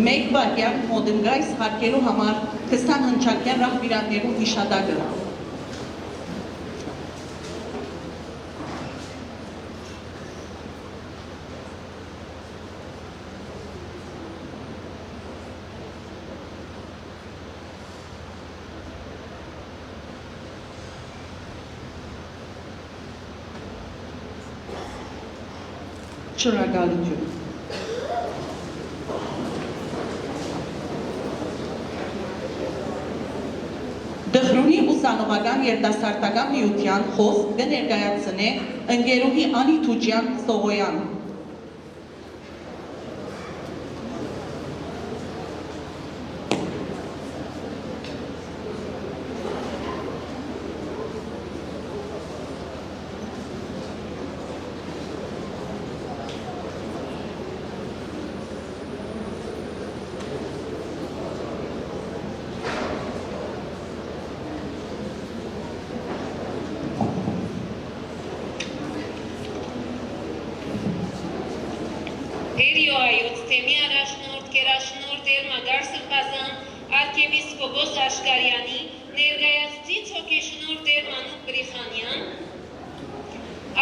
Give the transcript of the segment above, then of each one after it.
մեկ վայրկյան մոդենգայս հարկելու համար 20 հնչակյան ռահվիրաններու հիշադակը։ Շնորհակալություն։ Դխրունի ուսանողական երիտասարդական միության խոսք կներկայացնե ընկերուհի Անի Թուջյան Սողոյան։ Արքեպիսկոպոս Աշկարյանի, ներկայացուցիչ հոգեշնորհ Տեր Մանուկ Բրիխանյան,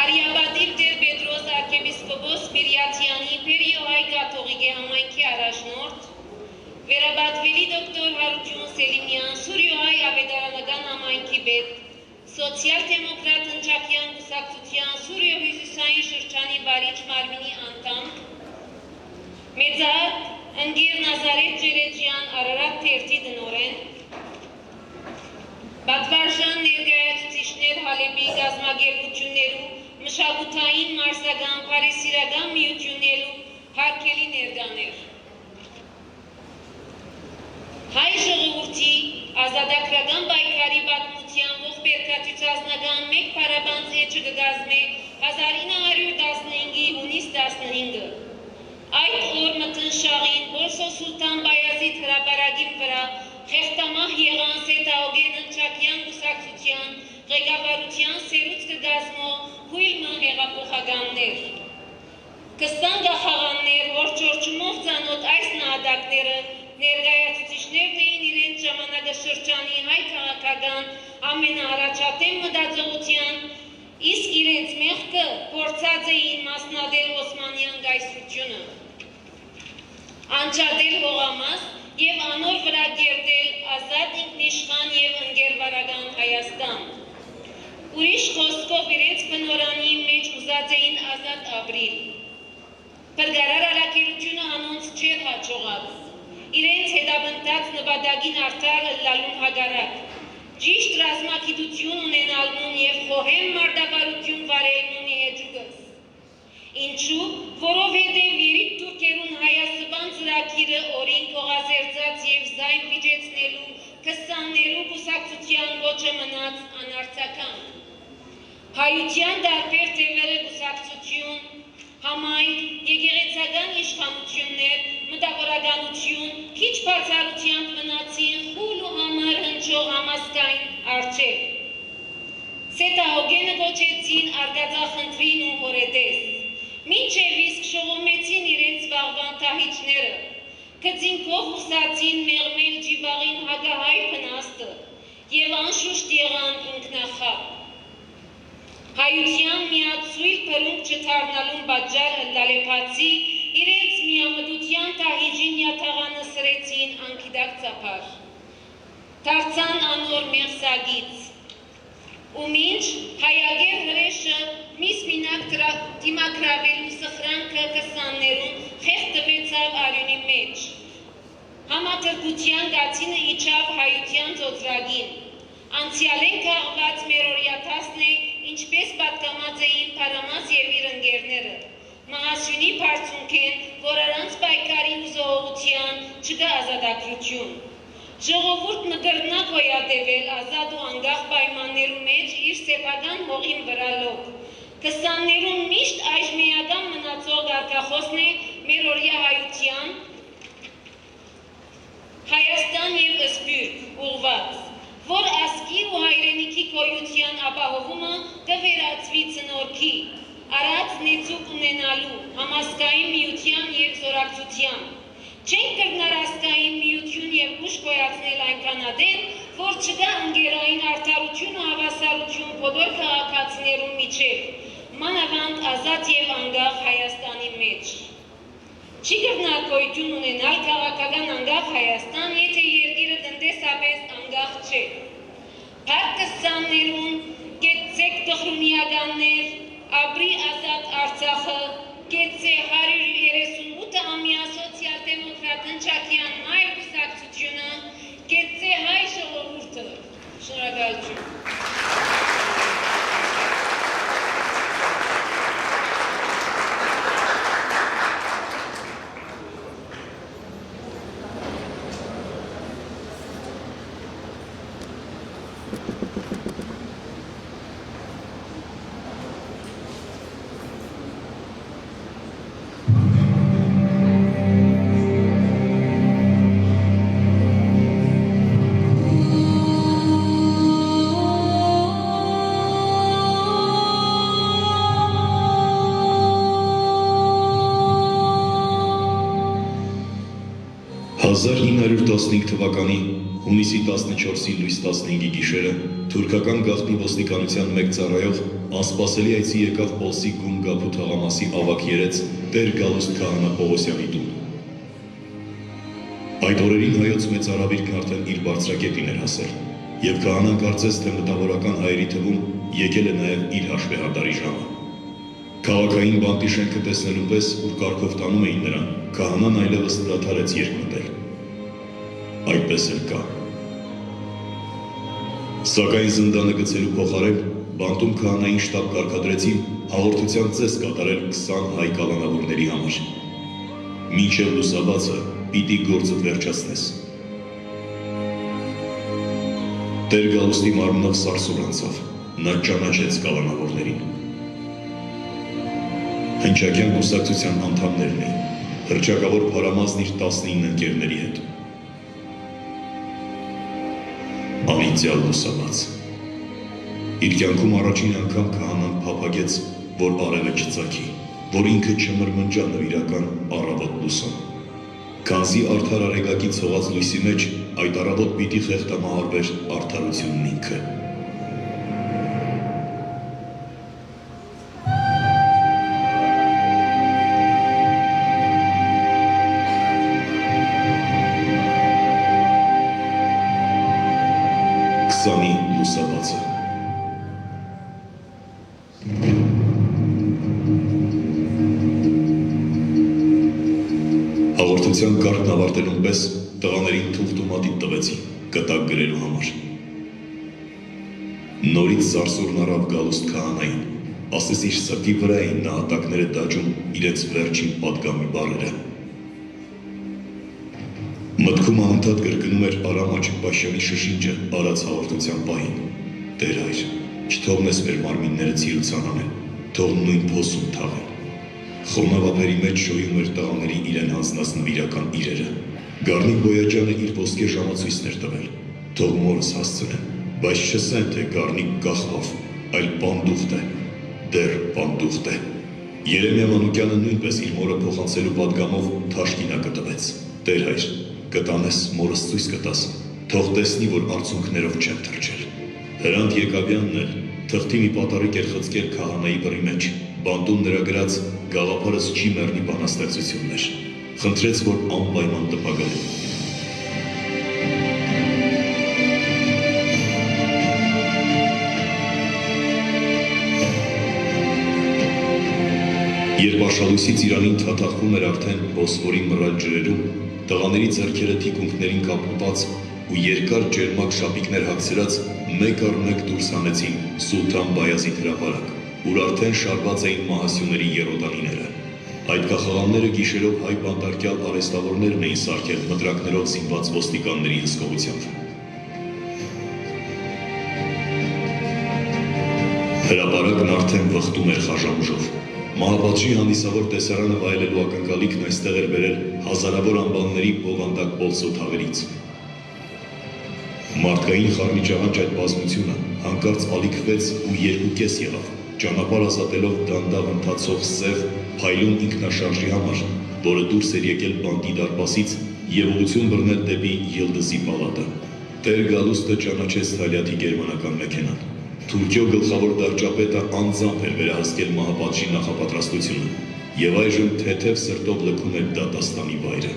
Արիաբադիվ Տեր Պետրոս Արքեպիսկոպոս Միրյաթյանի, Փերիոհայ կաթողիկե համայնքի առաջնորդ, Վերաբադվելի դոկտոր Հարություն Սելիմյան, Սուրիոհայ ավետարանական համայնքի պետ, Սոցիալ-դեմոկրատ Հնչակյան կուսակցության Սուրիո-հյուսիսային շրջանի վարիչ մարմինի անդամ, մեծահատ ընկեր Նազարեթ Ջերեջյան Արարատ թերթի տնօրեն, պատվարժան ներկայացուցիչներ Հալեբի գազագերբություններու, մշակութային մարզական, փարիսիրական միություններու հարգելի ներկաներ։ Հայ ժողովրդի ազատագրական պայքարի պատմության ողբերգացուցանական մեկ փառաբանց էջը կգազմե 1915-ի հունիս 15-ը։ Այդ օր մթնշաղին Բորսո Սուլտան Բայազիդ հրապարակի վրա խեղտամահ եղան Սետաոգեն Հնչակյան կուսակցության ղեկավարության սերուց կգազմող հույլ հեղափոխականներ։ 20 գաղթականներ, որ ճորճումով ծանոթ այս նահատակները ներկայացուցիչներն էին իրենց ժամանակաշրջանի հայ քաղաքական ամենաառաջադեմ մտածողության, իսկ իրենց մեղքը փորձած էին մասնադել Օսմանյան կայսրությունը, անջատել հողամաս և անոր վրա կերտել ազատ ինքնիշխան և ընկերվարական Հայաստան։ Ուրիշ խոսքով իրենց բնորանի մեջ ուզած էին ազատ ապրիլ։ Փրկարար առաքելությունը անոնց չէր հաջողած, իրենց հետապնդած նպատակին արդար ըլլալուն հակառակ, ճիշտ ռազմագիտություն ունենալուն և խոհեմ մարտավարություն վարելուն հեճուկս։ Ինչու, որովհետև երիք թուրքերուն հայասպան ծրագիրը օրին կողազերծած և զայն վիճեցնելու քսաններու կուսակցության ոճը մնաց անարցական։ Հայության դարբեր թևերը կուսակցություն, համայնք, եկեղեցական իշխանություններ, մտավորականություն, քիչ բացառությամբ մնացին խուլ ու համար հնչող համազգային առջև։ Սետաոգենը կոչեցին արգածախնդրին ու հորետես, մինչև իսկ շողոմեցին իրենց վաղվան թահիճները, քծինքով ուսացին մեղմել ջիվաղին հագահայ փնաստը և անշուշտ եղան ինքնախապ։ Հայության միացույլ փրունք չթարնալուն պատճառ ըլլալեփացի իրենց միամտության թահիճին յաթաղանը սրեցին անկիդակ ծափար։ Դարձան անոր մեղսագից։ Ու մինչ հայագեր հրեշը միս մինակ դիմակրավելու սխրանքը կսաններուն խեղտվեցավ արյունի մեջ։ Համատրկության գացինը իջավ հայության ծոծրագին։ Անցյալեն քաղված մերօրյաթասն է, ինչպես պատկամած էին Փարամաս և իր ընկերները։ Մահասյունի բարձունքեն, որ առանց պայքարի ու զոհողության չկա ազատագրություն։ Ժողովուրդ մկրնակ հոյատևել ազատ ու անկախ պայմաններու մեջ իր սեփական հողին վրա լոկ։ Քսաններուն միշտ այժմեական մնացող արկախոսն է մերօրյա հայության, Հայաստան և ըսպյուրք ուղված, որ ասկի ու հայրենիքի գոյության ապահովումը կվերածվի ծնորքի, առած նեցուկ ունենալու, համազգային միության և զորակցության, Չենք կրնար ասկային միություն և ուժ գոյացնել այնքանադեպ, որ չգա ընկերային արդարություն ու հավասարություն բոլոր քաղաքացիներու միջև, մանավանդ ազատ և անկախ Հայաստանի մեջ։ Չի կրնար գոյություն ունենալ քաղաքական անկախ Հայաստան, եթե երկիրը տնտեսապես անկախ չէ։ Փառք կսաններուն, կեցեք տխրունիականներ, ապրի ազատ Արցախը, կեցե 138-ամյա սոցիալ-դեմոկրատ հնչակյան մայր կուսակցությունը, կեցե հայ ժողովուրդը։ Շնորհակալություն։ թվականի հունիսի 14-ի լույս 15-ի գիշերը թուրքական գաղտնի ոստիկանության մեկ ծառայող անսպասելի այցի եկավ Պոլսի գում Գաբու թաղամասի ավագ երեց Տեր Գալուստ Քահանա Պողոսյանի տուն։ Այդ օրերին հայոց մեծ արաբիրքն արդեն իր բարձրակետին էր հասել, եւ Քահանան կարծես թե մտավորական հայերի թվում եկել է նաեւ իր հաշվեհարդարի ժամը։ Քաղաքային բանտի շենքը տեսնելու պես, ուր կարգով տանում էին նրան, Քահանան այլևս դադարեց երկմտել։ Այդպես էլ կա։ Սակայն զնդանը գցելու փոխարեն բանտում քահանային շտաբ կարգադրեցին հաղորդության ծես կատարել 20 հայ կալանավորների համար։ Մինչև լուսաբացը պիտի գործը վերջացնես։ Տեր Գալուստի մարմնով սարսուռ անցավ, նա ճանաչեց կալանավորներին։ Հնչակյան կուսակցության անդամներն էին, հռչակավոր փարամազն իր 19 ընկերների հետ։ Անիծյալ լուսաբաց։ Իր կյանքում առաջին անգամ քահանան փափագեց, որ արևը չծագի, որ ինքը չմրմնջա նվիրական առավոտ լուսան։ Քանզի արդար արեգակի ցողած լույսի մեջ այդ առավոտ պիտի խեղդամահարվեր արդարությունն ինքը։ Քսանի լուսաբացը։ Հաղորդության կարգն ավարտելուն պես տղաներին թուղթումատիտ տվեցին կտակ գրելու համար։ Նորից սարսուռն առավ Գալուստ քահանային, ասես իր սրտի վրա էին նահատակները դաջում իրենց վերջին պատգամի բառերը։ Մտքում անընդհատ կրկնում էր Արամ Աչիկպաշյանի շշինջը արած հաղորդության պահին։ Տեր հայր, չթողնես մեր մարմինները ցիրուցան անեն, թող նույն փոսում թաղեն։ Խոնավապերի մեջ շոյում էր տղաների իրեն հանձնած նվիրական իրերը։ Գառնիկ Բոյաջյանը իր ոսկե ժամացույցն էր տվել, թող մորս հասցնեն, բայց չսեն, թե Գառնիկ կախվավ, այլ պանդուխտ է, դեռ պանդուխտ է։ Երեմիա Մանուկյանը նույնպես իր մորը փոխանցելու պատգամով թաշկինակը տվեց։ Տեր հայր, կտանես, մորս ցույց կտաս, թող տեսնի, որ արցունքներով չեմ թրջել։ Հրանտ Եկավյանն էլ թղթի մի պատառիկ էր խցկել քահանայի բռի մեջ, բանտում նրա գրած գաղափարս չի մեռնի բանաստեղծություններ, խնդրեց, որ անպայման տպագրի։ Երբ աշխալույսի ծիրանին թաթախվում էր արդեն Բոսֆորի մռայլ ջրերում, տղաների ձեռքերը թիկունքներին կապված ու երկար ջերմակ շապիկներ հագցրած մեկ առ մեկ դուրս հանեցին Սուլթան Բայազիդ հրապարակ, ուր արդեն շարված էին մահասյուների եռոտանիները։ Այդ կախաղանները գիշերով հայ բանտարկյալ արհեստավորներն էին սարքել մտրակներով զինված ոստիկանների հսկողությամբ։ Հրապարակն արդեն վխտում էր խաժամուժով։ Մահապատժի հանդիսավոր տեսարանը վայելելու ակնկալիքն այստեղ էր բերել հազարավոր անբանների բովանդակ Պոլսո թաղերից։ Մարդկային խառնիճաղանջ այդ բազմությունը հանկարծ ալիքվեց ու երկուկես եղավ, ճանապարհ ազատելով դանդաղ ընթացող սև, փայլուն ինքնաշարժի համար, որը դուրս էր եկել բանդի դարպասից և ուղղություն բռնել դեպի Յիլդզի պալատը։ Տեր Գալուստը ճանաչեց Թալյաթի գերմանական մեքենան։ Թուրքիո գլխավոր դարչապետը անձամբ էր վերահսկել մահապատժի նախապատրաստությունը և այժմ թեթև սրտով լքում էր դատաստանի վայրը։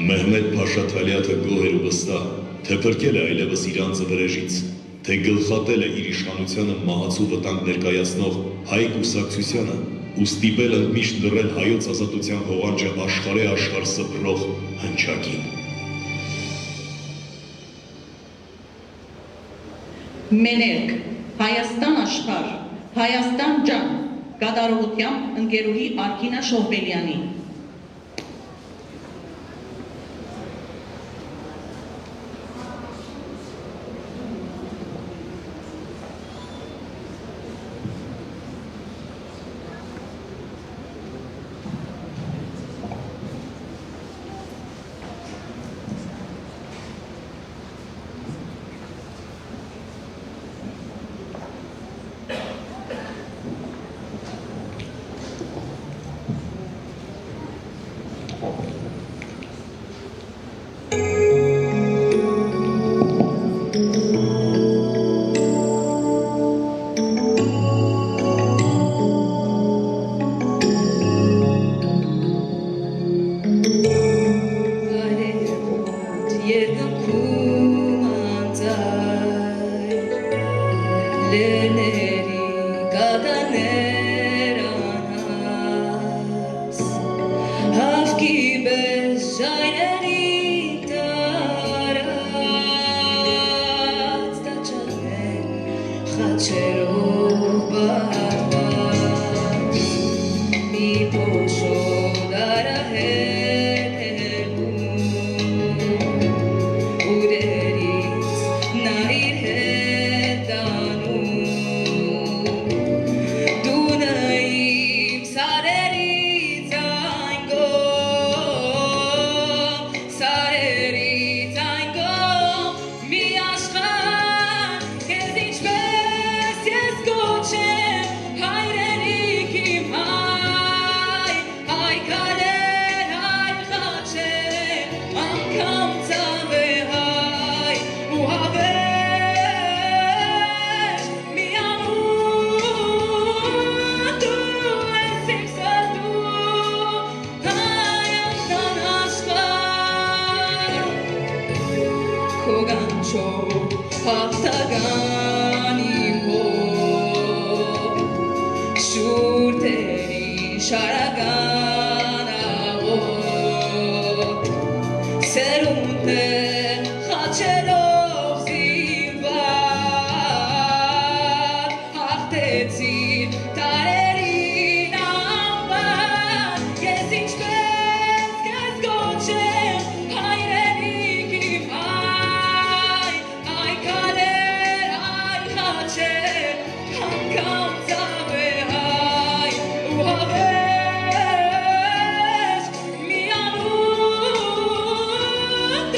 Մեհմեդ Փաշա Թալյաթը գոհ էր ու վստահ, թե փրկել է այլևս իր անձը վրեժից, թե գլխատել է իր իշխանությանը մահացու վտանգ ներկայացնող հայ կուսակցությանը ու ստիպել ընդմիշտ լռել հայոց ազատության հողանջը աշխարհ սփռող հնչակին։ Մեներք, Հայաստան աշխարհ, Հայաստան ջան, կատարողությամբ ընկերուհի Արգինա Շոհբելյանի։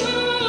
Come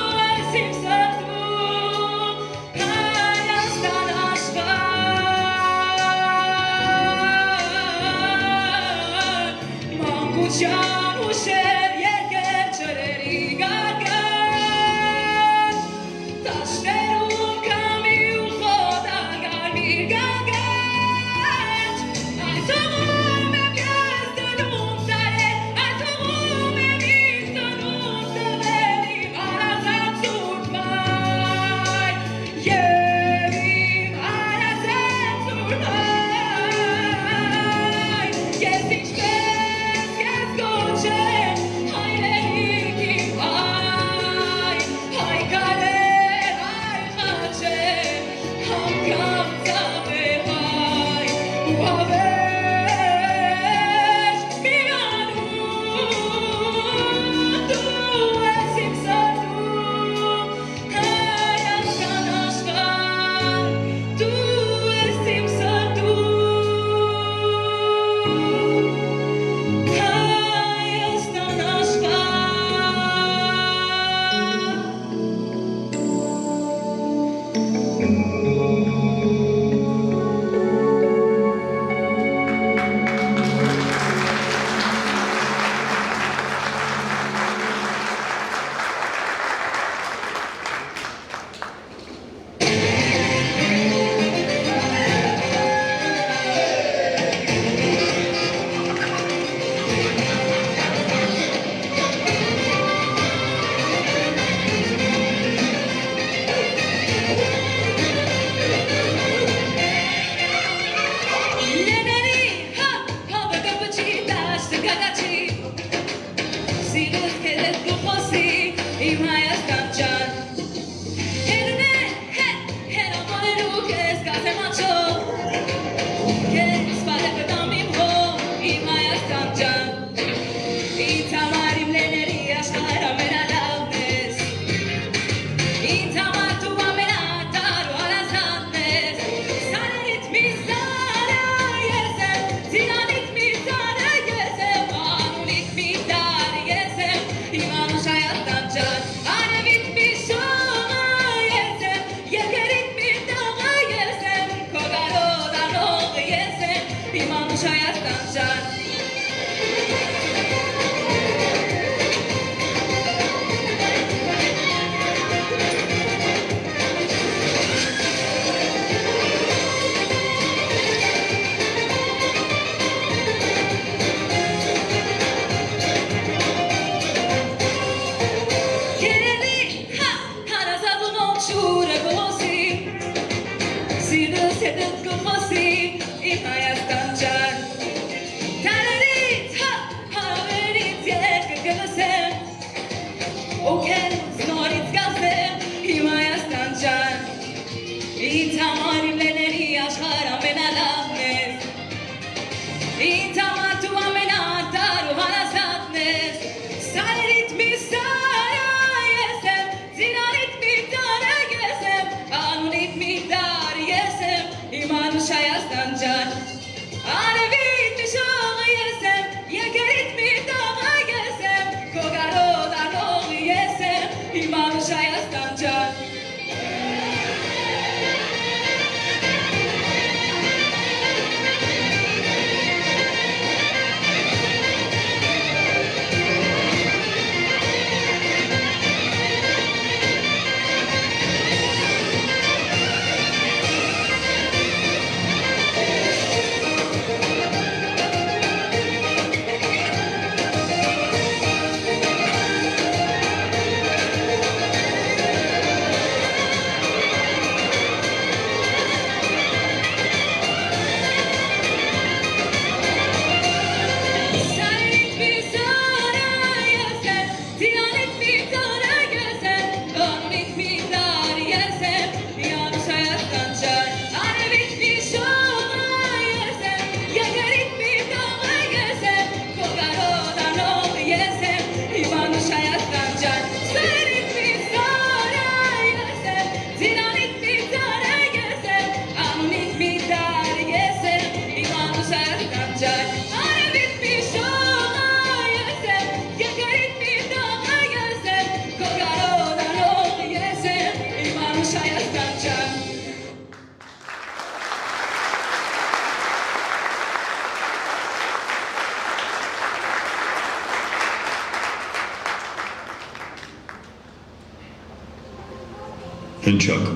Հնչակ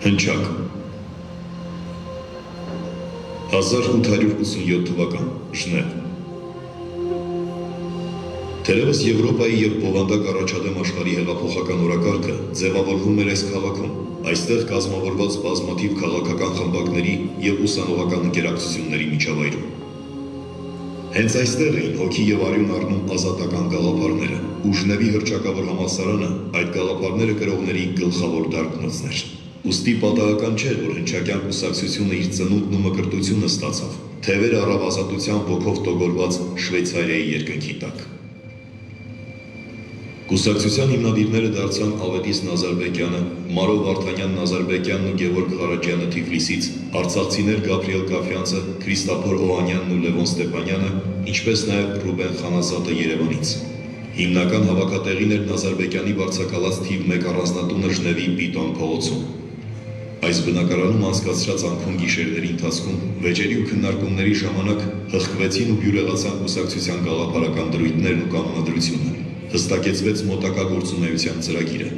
Հնչակ 1887 թվական Ժնև Թերևս Եվրոպայի և բովանդակ առաջադեմ աշխարհի հեղափոխական օրակարգը ձևավորվում էր այս քաղաքում, այստեղ կազմավորված բազմաթիվ քաղաքական խմբակների և ուսանողական ընկերակցությունների միջավայրում։ Հենց այստեղ էին հոգի և արյուն առնում ազատական գաղափարները, ու Ժնևի հռչակավոր համալսարանը այդ գաղափարները կրողների գլխավոր դարբնոցն էր։ Ուստի պատահական չէր, որ հնչակյան կուսակցությունը իր ծնունդն ու մկրտությունը ստացավ, թևերը առավ ազատության ոգով տոգորված Շվեյցարիայի երկնքի տակ։ Կուսակցության հիմնադիրները դարձան Ավետիս Նազարբեկյանը, Մարո Վարդանյան Նազարբեկյանն ու Գևորգ Ղարաջյանը Թիֆլիսից, արցախցիներ Գաբրիել Կաֆյանցը, Քրիստոֆոր Օհանյանն ու Լևոն Ստեփանյանը, ինչպես նաև Ռուբեն Խանազատը Երևանից։ Հիմնական հավաքատեղին էր Նազարբեկյանի վարձակալած թիվ 1 առանձնատունը Ժնևի Պիտոն փողոցում։ Այս բնակարանում անցկացրած անքուն գիշերների ընթացքում վեճերի ու քննարկումների ժամանակ հղկվեցին ու բյուրեղացան կուսակցության գաղափարական դրույթներն ու կանոնադրությունը։ Հստակեցվեց մոտակա գործունեության ծրագիրը։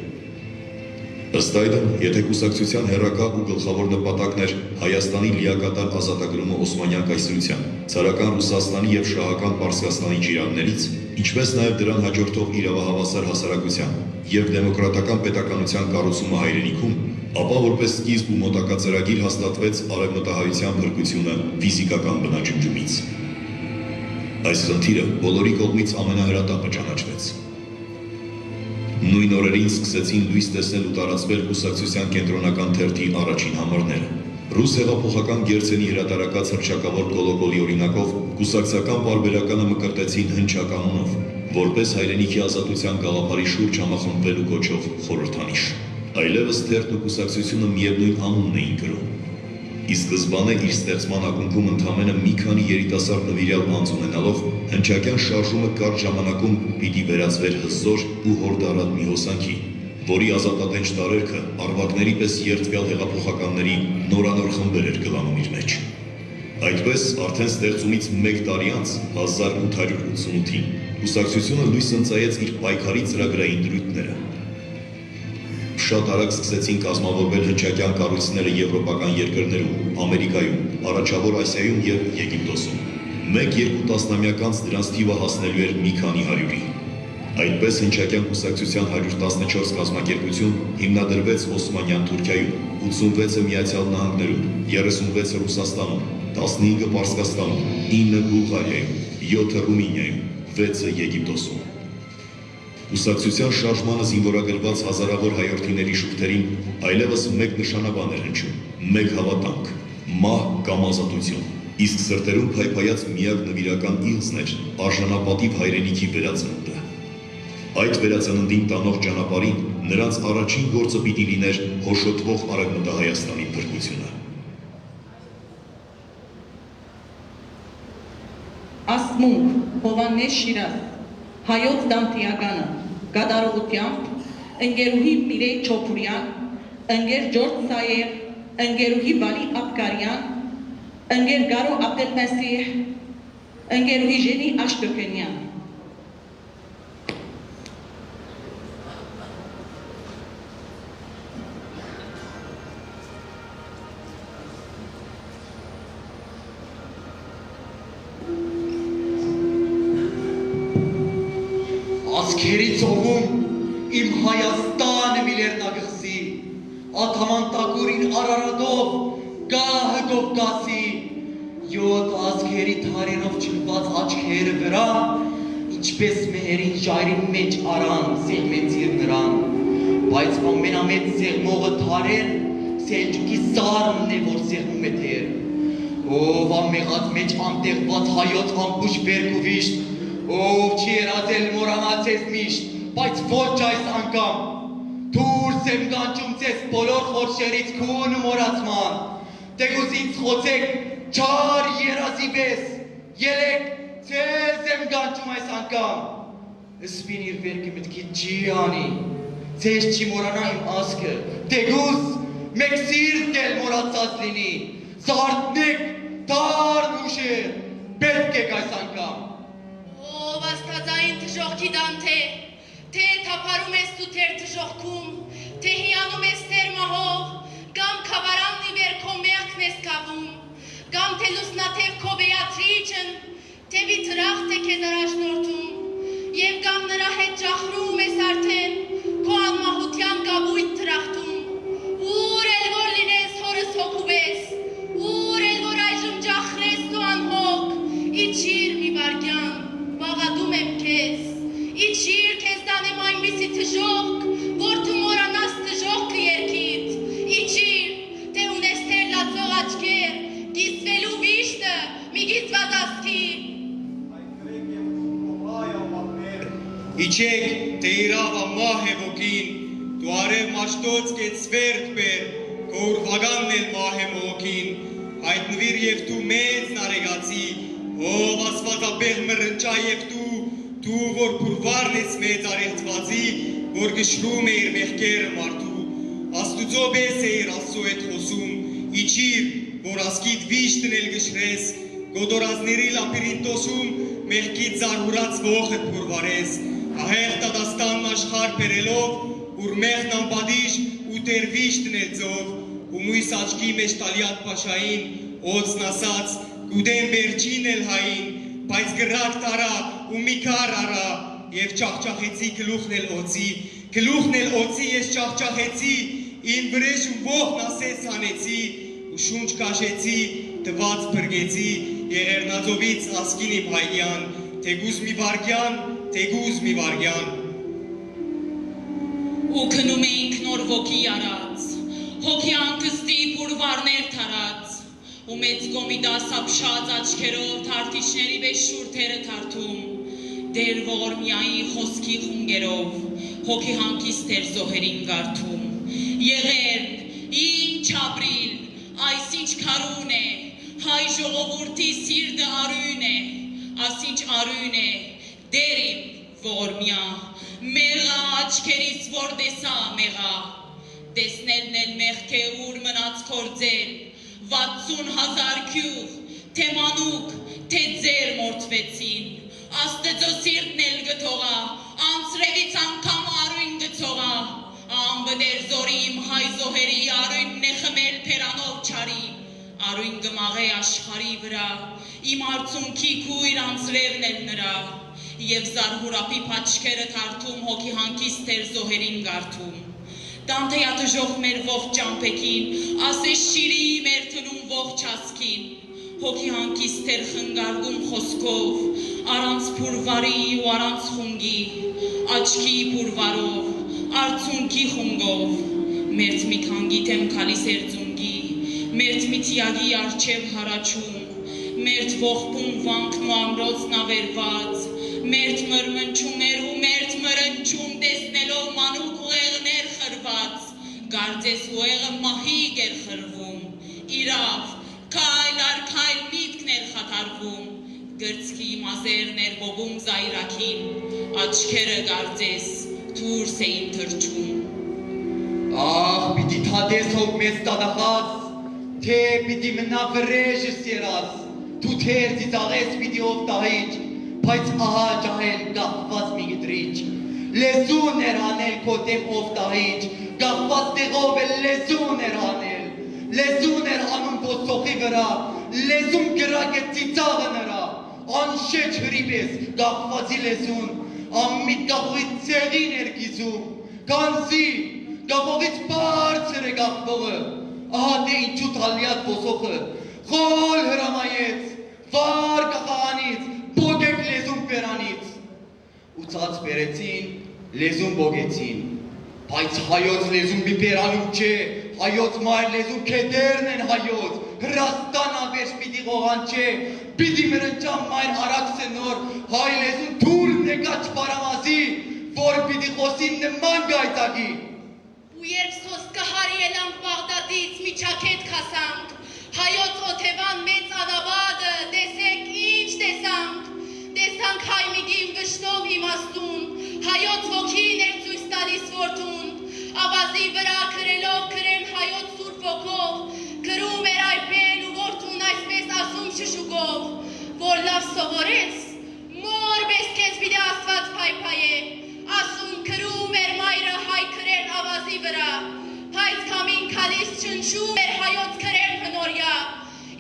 Ըստ այդմ, եթե կուսակցության հեռակա ու գլխավոր նպատակն էր Հայաստանի լիակատար ազատագրումը Օսմանյան կայսրության, ցարական Ռուսաստանի եւ շահական Պարսկաստանի ճիրաններից, ինչպես նաեւ դրան հաջորդող իրավահավասար հասարակության եւ դեմոկրատական պետականության կառուցումը հայրենիքում, ապա որպես սկիզբ ու մոտակա ծրագիր հաստատվեց արևմտահայության փրկությունը ֆիզիկական բնաջնջումից։ Այս խնդիրը բոլորի կողմից ամենահրատապը ճանաչվեց։ Նույն օրերին սկսեցին լույս տեսնել ու տարածվել կուսակցության կենտրոնական թերթի առաջին համարները։ Ռուս հեղափոխական գերցենի հրատարակած հռչակավոր կոլոկոլի օրինակով կուսակցական պարբերականը մկրտեցին հնչականունով, որպես հայրենիքի ազատության գաղափարի շուրջ համախմբվելու կոչով խորհրդանիշ։ Այլևս թերթն ու կուսակցությունը միևնույն անունն էին կրում։ Ի սկզբանե իր ստեղծման ակունքում ընդամենը մի քանի երիտասարդ նվիրյալ անձ ունենալով հնչակյան շարժումը կարճ ժամանակում պիտի վերածվեր հզոր ու հորդառատ մի հոսանքի, որի ազատատենչ տարերքը արվակների պես երդվյալ հեղափոխականների նորանոր խմբեր էր գլանում իր մեջ։ Այդպես արդեն ստեղծումից 1 տարի անց 1888-ին կուսակցությունը լույս ընծայեց իր պայքարի ծրագրային դրույթները։ Շատ արագ սկսեցին կազմավորվել հնչակյան կառույցները եվրոպական երկրներում, Ամերիկայում, Առաջավոր Ասիայում եւ Եգիպտոսում։ 1-2 տասնամյակ անց դրանց թիվը հասնելու էր մի քանի հարյուրի։ Այդպես հնչակյան կուսակցության 114 կազմակերպություն հիմնադրվեց Օսմանյան Թուրքիայում, 86-ը Միացյալ Նահանգներում, 36-ը Ռուսաստանում, 15-ը Պարսկաստանում, 9-ը Բուլղարիայում, 7-ը Ռումինիայում, 6-ը Եգիպտոսում։ Կուսակցության շարժմանը զինվորագրված հազարավոր հայորդիների շուրթերին այլևս 1 նշանաբան էր հնչում, 1 հավատանք, մահ կամ ազատություն, իսկ սրտերում փայփայած միակ նվիրական իլձն էր արժանապատիվ հայրենիքի վերածնունդը։ Այդ վերածննդին տանող ճանապարհին նրանց առաջին գործը պիտի լիներ հոշոտվող Արևմտահայաստանի փրկությունը։ Ասմունք Հովհաննես Շիրազ հայոց դամթիականը կատարողությամբ ընկերուհի Միրեյ Չոփուրյան, ընկեր Ջորջ Սայեր, ընկերուհի Վալի Աբկարյան, ընկեր Գարո Աբդելմեսիհ, ընկերուհի Ժենի Աշտոքենյան։ Ազգերի ծովում իմ Հայաստանը միլերնագղսի, ատաման տակուրին Արարատով, գահը Կովկասի, 7 ազգերի թարերով չլված աչքերը վրա, ինչպես մեհերին ժայրի մեջ արան սեղմեցիր նրան, բայց ամենամեծ սեղմողը թարեր, Սելջուկի Սարմն է, որ սեղմում է թեր, ով ամեղած մեջ անտեղված հայոց ամբուշ բերք ու վիշտ, ով չի երազել մորանացես միշտ, բայց ոչ այս անգամ, դուրս եմ գանչում ձեզ բոլոր խորշերից քուն ու մորացման, դեգուս ինձ խոցեք չար երազի պես, ելեք ձեզ եմ գանչում այս անգամ, ըսպին իր վերքը մտքիդ չի անի, ձեզ չի մորանա իմ ասկը, դեգուս մեկ սիրտ էլ մորացած լինի, զարդնեք դարն ուշեր, պետք եք այս անգամ, Ով աստվածային թժողքի դանթե, թե թափարում ես դու թեր թժողքում, թե հիանում ես թեր մահով, կամ քավարանն ի վեր քո մեղքն ես կավում, կամ թե լուսնաթև քո բեատրիչն, թե վի թրախտ է քեզ առաջնորդում, և կամ նրա հետ ճախրում ես արդեն, քո անմահության գաբույթ թրախտում, ուր էլ որ լինես հորս հոգուվես, ուր էլ որ այժմ ճախրես դու անհոգ, իջիր մի վարգյան, բաղադում եմ քեզ, իջիր քեզ դանեմ այնպիսի թժողք, որ դու մորանաս թժողքը երկիդ, իջիր, թե ունես թեր լացող աչքեր, կիսվելու վիշտը մի գիծված ասքի։ Իջեք, թե իրավ ամահ է ոգին, դու արև մաշտոց կետ սվերդ բեր, կոր վագանն էլ մահ է մոգին, հայտնվիր և դու մեծ նարեգացի, ով ասվածաբեղ մրնչա և դու որ պուրվարն ես մեծ արեղծվածի, որ գշրում է իր մեղքերը մարդու, աստուծո բես է իր ասո էտ խոսում, իջիր, որ ասկիտ վիշտն էլ գշրես, գոդորազների լապիրին տոսում, մեղքիտ զարհուրած ողըտ պուրվարես, ահեղ տադաստանն աշխար պերելով, ուր մեղն անպադիշ ու դերվիշտն է ձով, ու մույս աչքի մեջ տալիատ պաշային, օծն ասաց, գուդեն վերջին էլ հային, բայց գրակ տարա ու մի կար արա, և ճախճախեցի գլուխն էլ օծի ես ճախճախեցի, ին վրեժ ու ողն ասես հանեցի, ու շունչ կաշեցի, տված բրգեցի, եղերնաձովից ասկին իմ հայյան, թեգուզ մի վարգյան, Ու քնում էինք նոր ոգի արած, հոգի անկստի պուրվարներ թարած, ու մեծ գոմիդաս ապշած աչքերով թարթիշների վեշ շուրթերը թարթում, դեր ողորմյայի խոսքի խունգերով, հոգի հանկիստ էր զոհերին գարթում, եղերն, ինչ ապրիլ, այս ինչ քարուն է, հայ ժողովուրդի սիրտը արույն է, ասինչ արույն է, դեր իմ ողորմյա, մեղա աչքերից որ դեսա մեղա, տեսնելն էլ մեղք է ուր մնաց կործել, 60,000 քյուղ, թե մանուկ, թե ձեր մորթվեցին, աստծո սիրտն էլ գթողա, անցրևից անգամ արույն գցողա, անբդեր զորի իմ հայ զոհերի արույնն է խմել փերանով չարի, արույն գմաղե աշխարի վրա, իմ արցունքի քույր անցրևն էլ նրա, և զարհուրապի պաչքերը թարթում հոգի հանկիստ էր զոհերին գարթում, տանթեյատժող մեր ողջ ճամպեքին, ասես շիրի մեր թնում ողջ ասքին, հոգի հանկիստ էր խնգարգում խոսքով, առանց պուրվարի ու առանց խունգի, աչքի պուրվարով, արցունքի խունգով, մերդ մի քանգիտ եմ քալիս էրձունգի, մերդ մի թիագի արջև հարաչում, մերդ ողբում վանքն ու ամրոցն ավերված, մերդ մրմնչում էր ու մերդ մրնչում տեսնելով մանուկ ուեղներ խրված, գարձես ուեղը մահիկ էր խրվում, իրավ, քայլ առ քայլ միտքն էր խաթարվում, գրծքի մազերն էր բոբում զայրակին, աչքերը գարձես դուրս էին թրջում։ Ահ, պիտի թադես հոգ մեզ տադախած, թե պիտի մնա վրեժս երած, դու թեր ծիծաղես պիտի ով տահիչ, բայց ահա ջահել գաղված մի գտրիչ, լեզուն էր անել կոտեմ ով տահիչ, գաղված տեղով էլ լեզուն էր անել, լեզուն էր անում ոսոխի վրա, լեզուն գրակ է ծիծաղը նրա, անշեչ հրիպես գաղվածի լեզուն, ամմիտ գաղողից ծեղին էր գիզում, կանզի, գաղողից բարձր է գաղվողը, ահա դե ինչու թալիատ ոսոխը, խոլ հրամայեց, վար կախանից, բոգեք լեզուն պերանից, ու ծած պերեցին, լեզուն բոգեցին, բայց հայոց լեզուն մի պերանում չէ, հայոց մայր լեզուն կետերն են հայոց, հրաստան ավերջ պիտի ողան չէ, պիտի մրնճան մայր հարակս է նոր, հայ լեզուն թուր նեկաչ պարամազի, որ պիտի խոսին նման գայտագի։ Ու երբ սոսկը հարիելանք Բաղդադից միջակետ քասանք, հայոց օթևան մեծ անավադը տեսեք ինչ տեսանք հայ միգին վշտով իմաստուն, հայոց ոգին էր ցույց տալիս որդուն, ավազի վրա քրելով քրեն հայոց սուրբ ոգով, քրում էր այբեն ու որդուն այսպես ասում շշուկով, որ լավ սովորես, մորպես քեզ պիտի Աստված փայփայե, ասում քրում էր մայրը հայ քրեն ավազի վրա, բայց քամին քալիս չնչում էր հայոց քրեն հնորյա,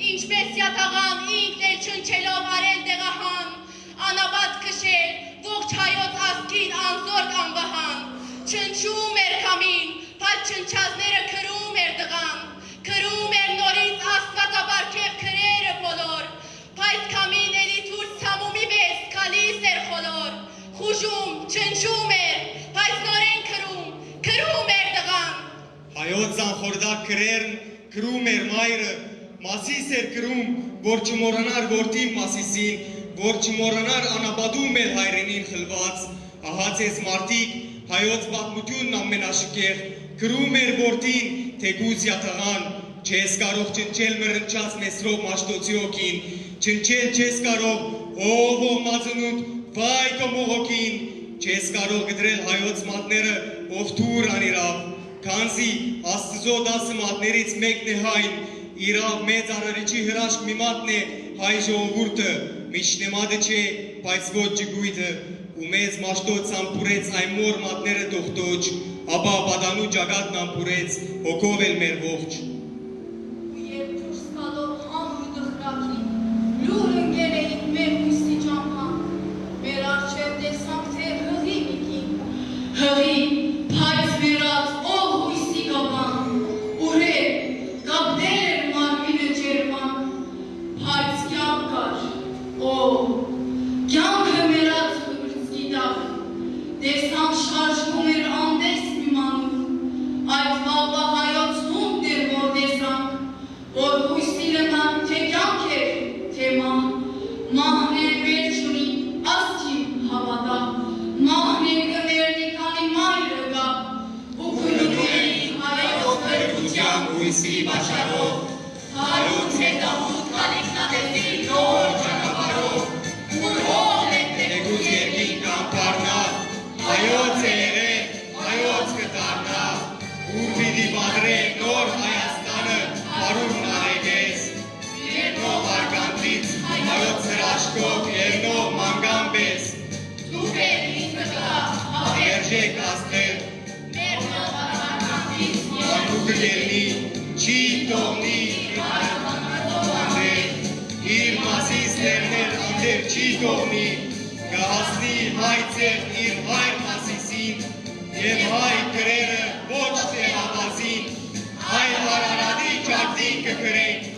ինչպես յաթաղան ինքն էլ չնչելով արել դեղահան, անաբադ քշել, ողջ հայոց ասքին անզորք անվահան, չնչում էր քամին, բայց չնչազները քրում էր դղան, քրում էր նորից աստվածաբարգև քրերը բոլոր, բայց քամին էլի թուրս ցամումի պես քալիս էր խոլոր, խուժում, չնչում էր, բայց նորեն քրում էր դղան։ Հայոց զանխորդակ քրերն քրում էր մայրը, մասիս էր քրում, որ չմոռանար որդին մասիսին, որ չմոռանար անաբադում էր հայրենին խլված, ահա ձեզ մարդիկ, հայոց պատմությունն ամենաշքեղ, քրում էր որդին, թեգուզ յաթաղան, չես կարող չնչել մրնչած մեսրով մաշտոցի հոգին, չնչել չես կարող, ով մազնուտ, վայ կոմողոքին, չես կարող գդրել հայոց մատները, ով թուր անիրավ, քանզի աստծո դասը մատներից մեկն է հայն, իրավ մեծ արարիչի հրաշք մի մատն է հայ ժողովուրդը, միջնեմադը չէ, բայց ոչ ջգույթը, ու մեծ մաշտոց ամպուրեց այն մոր մատները դողտոջ, ապա պատանու ճակատն ամփուրեց հոգով էլ մեր ողջ։ Ու երբ դուրս գալով ամուր դխրակի, լուր ընկել էինք մեր հույսի ճամփան, մեր առջև տեսանք թե հղի մի կին, հղի, փայծ վերած ով հույսի կապան, ուրեր, կապներ էր մարմինը ջերման, փայծ կյանք կար, ով, կյանքը մերած հուրցի դավ, տեսանք շարժվում էր անդես մի մանուր, այդ վաղվա հայոց հունտ էր որ տեսանք, որ հույսի նման թե կյանք էր, թե մահն էր վերջ ունի, աստիճ հավատա, մահն էր կմերնի քանի մայրը գա, ու քնում էինք հայոց փրկության հույսի բաշխարով, հարուց հետամուտ կալիքնադեպի նոր ճանապարհով, ուր հողն է Թեկուզ երկին կամ պարնա, հայոց է եղել, հայոց կդառնա, ուր պիտի պատրել նոր Հայաստանը, հարուրն արեգես, երկնով արգանդից, հայոց հրաշքով և նով մանգան պես, դուք եք ինքը կա, հավերժեք աստներ, մեր նավարականից Անկուկը ելնի, չի տողնի, իր մասից ներներ անդեր չի տողնի, կհասնի հայցեր իր հայր մասիսին, և հայ կրերը ոչ թե հավազին, հայ հարարադի ճարտին կկրենք,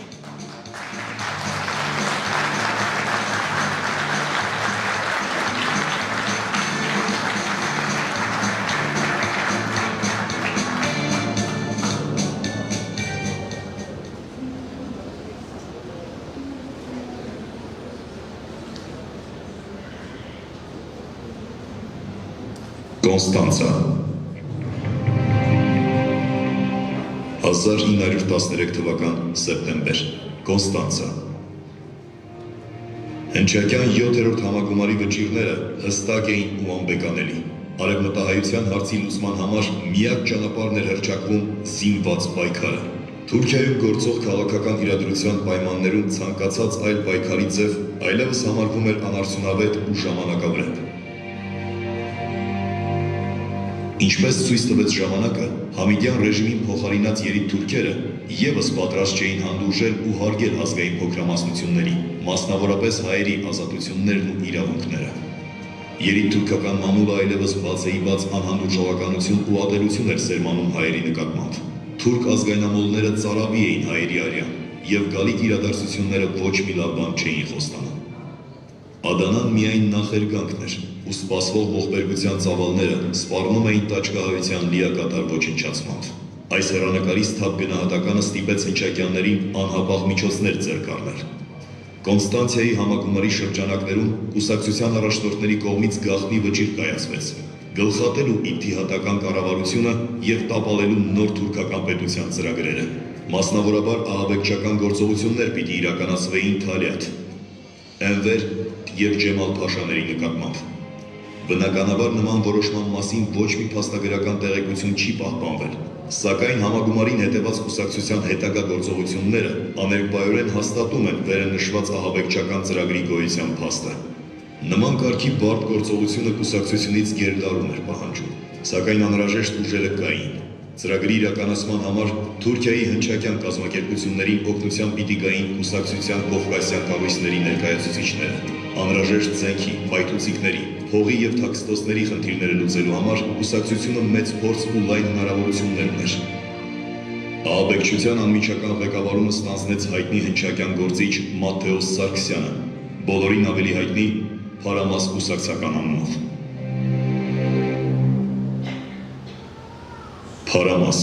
Կոնստանցա 1913 թվական սեպտեմբեր Կոնստանցա Հնչակյան 7-րդ համագումարի վճիռները հստակ էին ու անբեկանելի արևմտահայության հարցի լուծման համար միակ ճանապարհն էր հռչակվում զինված պայքարը Թուրքիայում գործող քաղաքական իրադրության պայմաններում ցանկացած այլ պայքարի ձև այլևս համարվում էր անարդյունավետ ու ժամանակավրեպ Ինչպես ցույց տվեց ժամանակը, Համիդյան ռեժիմին փոխարինած երիտթուրքերը ևս պատրաստ չէին հանդուրժել ու հարգել ազգային փոքրամասնությունների, մասնավորապես հայերի ազատություններն ու իրավունքները։ Երիտթուրքական մամուլը այլևս բացեիված անհանդուրժողականություն ու ատելություն էր սերմանում հայերի նկատմամբ։ Թուրք ազգայնամոլները ծարավի էին հայերի արյան, եւ գալիք իրադարձությունները ոչ մի լավ բան չէին խոստանում։ Ադանան միայն նախերգանքն էր, ու սպասվող ողբերգության ծավալները սպառնում էին տաճկահայության լիակատար ոչնչացմամբ։ Այս հեռանկարի սթափ գնահատականը ստիպեց հնչակյաններին անհապաղ միջոցներ ձեռք առնել։ Կոնստանցիայի համագումարի շրջանակներում կուսակցության առաջնորդների կողմից գաղտնի վճիռ կայացվեց, գլխատելու իբթիհատական կառավարությունը եւ տապալելու նոր թուրքական պետության ծրագրերը։ Մասնավորաբար ահաբեկչական գործողություններ պիտի իրականացվեին Թալիաթ, Էնվեր եւ Ջեմալ Փաշաների նկատմամբ։ Բնականաբար նման որոշման մասին ոչ մի փաստագրական տեղեկություն չի պահպանվել, սակայն համագումարին հետևած կուսակցության հետագա գործողությունները աներկբայորեն հաստատում են վերնշված ահաբեկչական ծրագրի գոյության փաստը։ Նման կարգի բարդ գործողությունը կուսակցությունից գերդարում էր պահանջում, սակայն անհրաժեշտ ուժերը կային։ Ծրագրի իրականացման համար Թուրքիայի հնչակյան կազմակերպություններին օգնության պիտի գային կուսակցության կովկասյան կառույցների ներկայացուցիչները, անհրաժեշտ զենքի, պայթուցիկների, հողի եւ թաքստոսների խնդիրները լուծելու համար կուսակցությունը մեծ փորձ ու լայն հնարավորություններ ուներ։ Ահաբեկչության անմիջական ղեկավարումը ստանձնեց հայտնի հնչակյան գործիչ Մատթեոս Սարգսյանը, բոլորին ավելի հայտնի Փարամաս կուսակցական անունով։ Փարամաս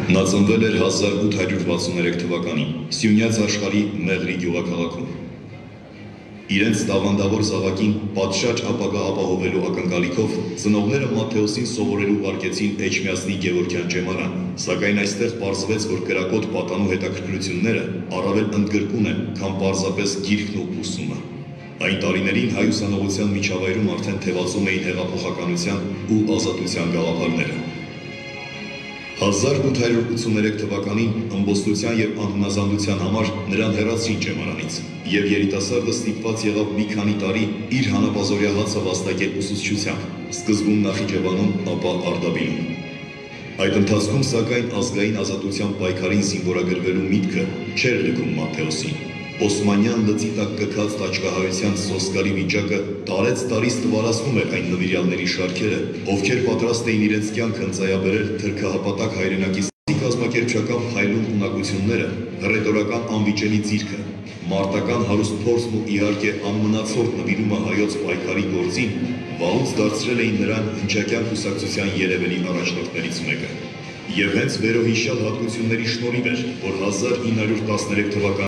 Նա ծնվել էր 1863 թվականին Սյունյաց աշխարհի Մեղրի գյուղաքաղաքում։ Իրենց տաղանդավոր զավակին պատշաճ ապագա ապահովելու ակնկալիքով ծնողները Մատթեոսին սովորելու ուղարկեցին Էջմիածնի Գևորգյան ջեմարան, սակայն այստեղ պարզվեց, որ կրակոտ պատանու հետաքրքրությունները առավել ընդգրկուն են, քան պարզապես գիրքն ու ուսումը։ Այն տարիներին հայ ուսանողության միջավայրում արդեն թևածում էին հեղափոխականության ու ազատության գաղափարները։ 1883 թվականին ըմբոստության և անհնազանդության համար նրան հեռացրին ճեմարանից, և երիտասարդը ստիպված եղավ մի քանի տարի իր հանապազօրյա հացը վաստակել ուսուցչությամբ, սկզբում Նախիջևանում, ապա Արդաբիլում։ Այդ ընթացքում, սակայն, ազգային ազատության պայքարին զինվորագրվելու միտքը չէր լքում Մատթեոսին։ Օսմանյան լծի տակ կքած տաճկահարության սոսկալի վիճակը տարեց տարի ստվարացնում էր այն նվիրյալների շարքերը, ովքեր պատրաստ էին իրենց կյանքը ընծայաբերել թրքահապատակ հայրենակիցի կազմակերպչական փայլուն ունակությունները, հռետորական անվիճելի ձիրքը, մարտական հարուստ փորձն ու իհարկե անմնացորդ նվիրումը հայոց պայքարի գործին վաղուց դարձրել էին նրան հնչակյան կուսակցության երևելի առաջնորդներից մեկը։ Եվ հենց վերոհիշյալ հատկությունների շնորհիվ էր, որ 1913 թվականին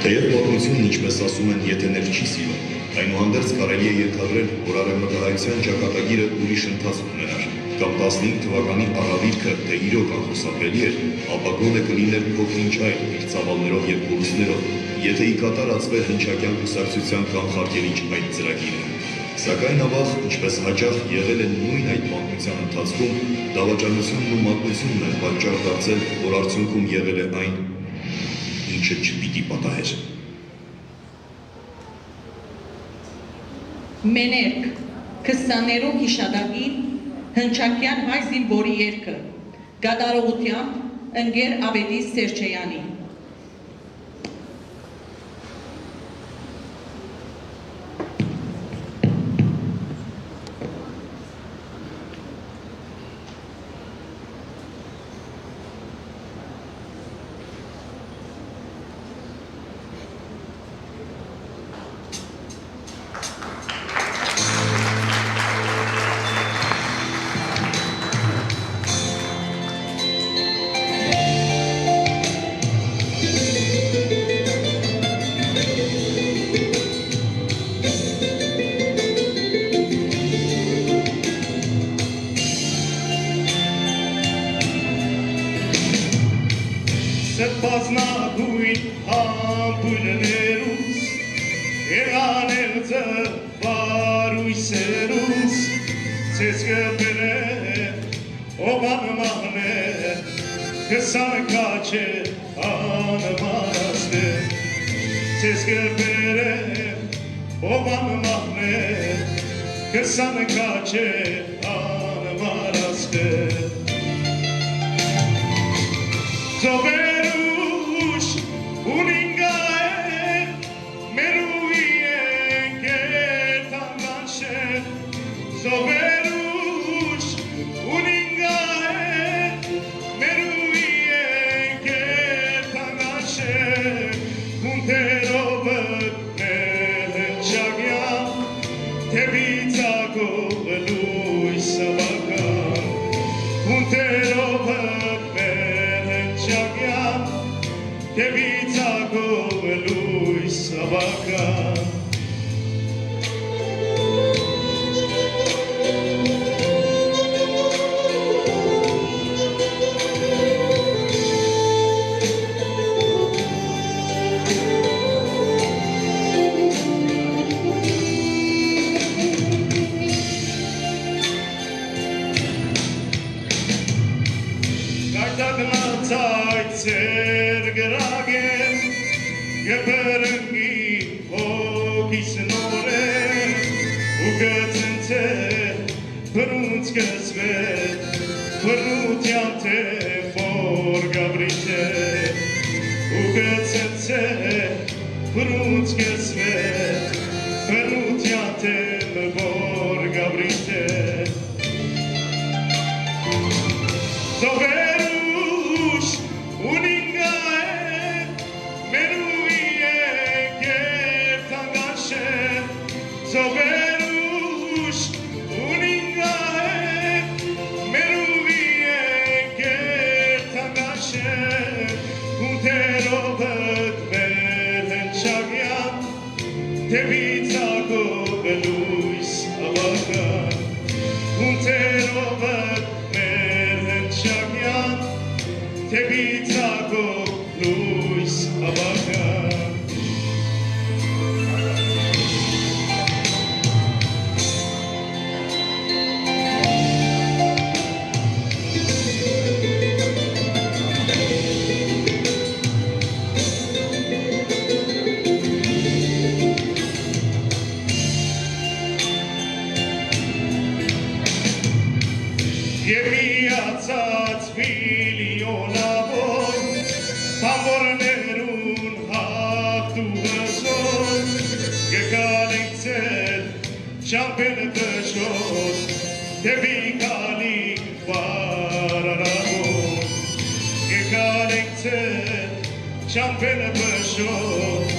Թեև պատմությունն, ինչպես ասում են, եթե ներ չի սիրում, այնուհանդերձ կարելի է ենթադրել, որ արևմտահայության ճակատագիրը ուրիշ ընթացք ունենար, կամ 15 թվականի արհավիրքը, թե իրոք անխուսափելի էր, ապա գոնե կլիներ փոքր-ինչ այլ իր ծավալներով և կորուստներով, եթե ի կատար ածվեր հնչակյան կուսակցության կանխարգելիչ այդ ծրագիրը։ Սակայն ավաղ, ինչպես հաճախ եղել է նույն այդ պատմության ընթացքում, դավաճանությունն ու մատնությունն են պատճառ դարձել, որ արդյունքում եղել է այն, ինչը չպիտի պատահեր։ Մեներք 20-րդ հիշադակին հնչակյան հայ զինվորի երգը գադարողությամբ ընկեր Ավետիս Սերչեյանի։ Սպասնագույն համբույրներուս, երանելձը վարույսերուս, ծես կպերը, օբանմահնե, կսան կաչե անմարասնե, ծես կպերը, օբանմահնե, կսան կաչե անմարասնե, Zoberush uningae meruie ketangashe Zoberush uningae meruie ketangashe Munterovet nechagya tebitzago luis sabaka Munterovet Tebitzago Luis Sabaka Zergragen Geberengi Ogisnore Ugetzente Perunz gesvet Perutiante For Gabrite Ugetzente Perunz gesvet Perutiante For Gabrite Zoberush uningae meruie ketangashe Zoberush uningae meruie ketangashe Unterovet belenchagya tebitzago beluis avaga Unterovet Tebitzago Luis Abaga Չամպենը դժոտ դեպի գալիք վարարավոր Եկալ ենք ձեր Չամպենը դժոտ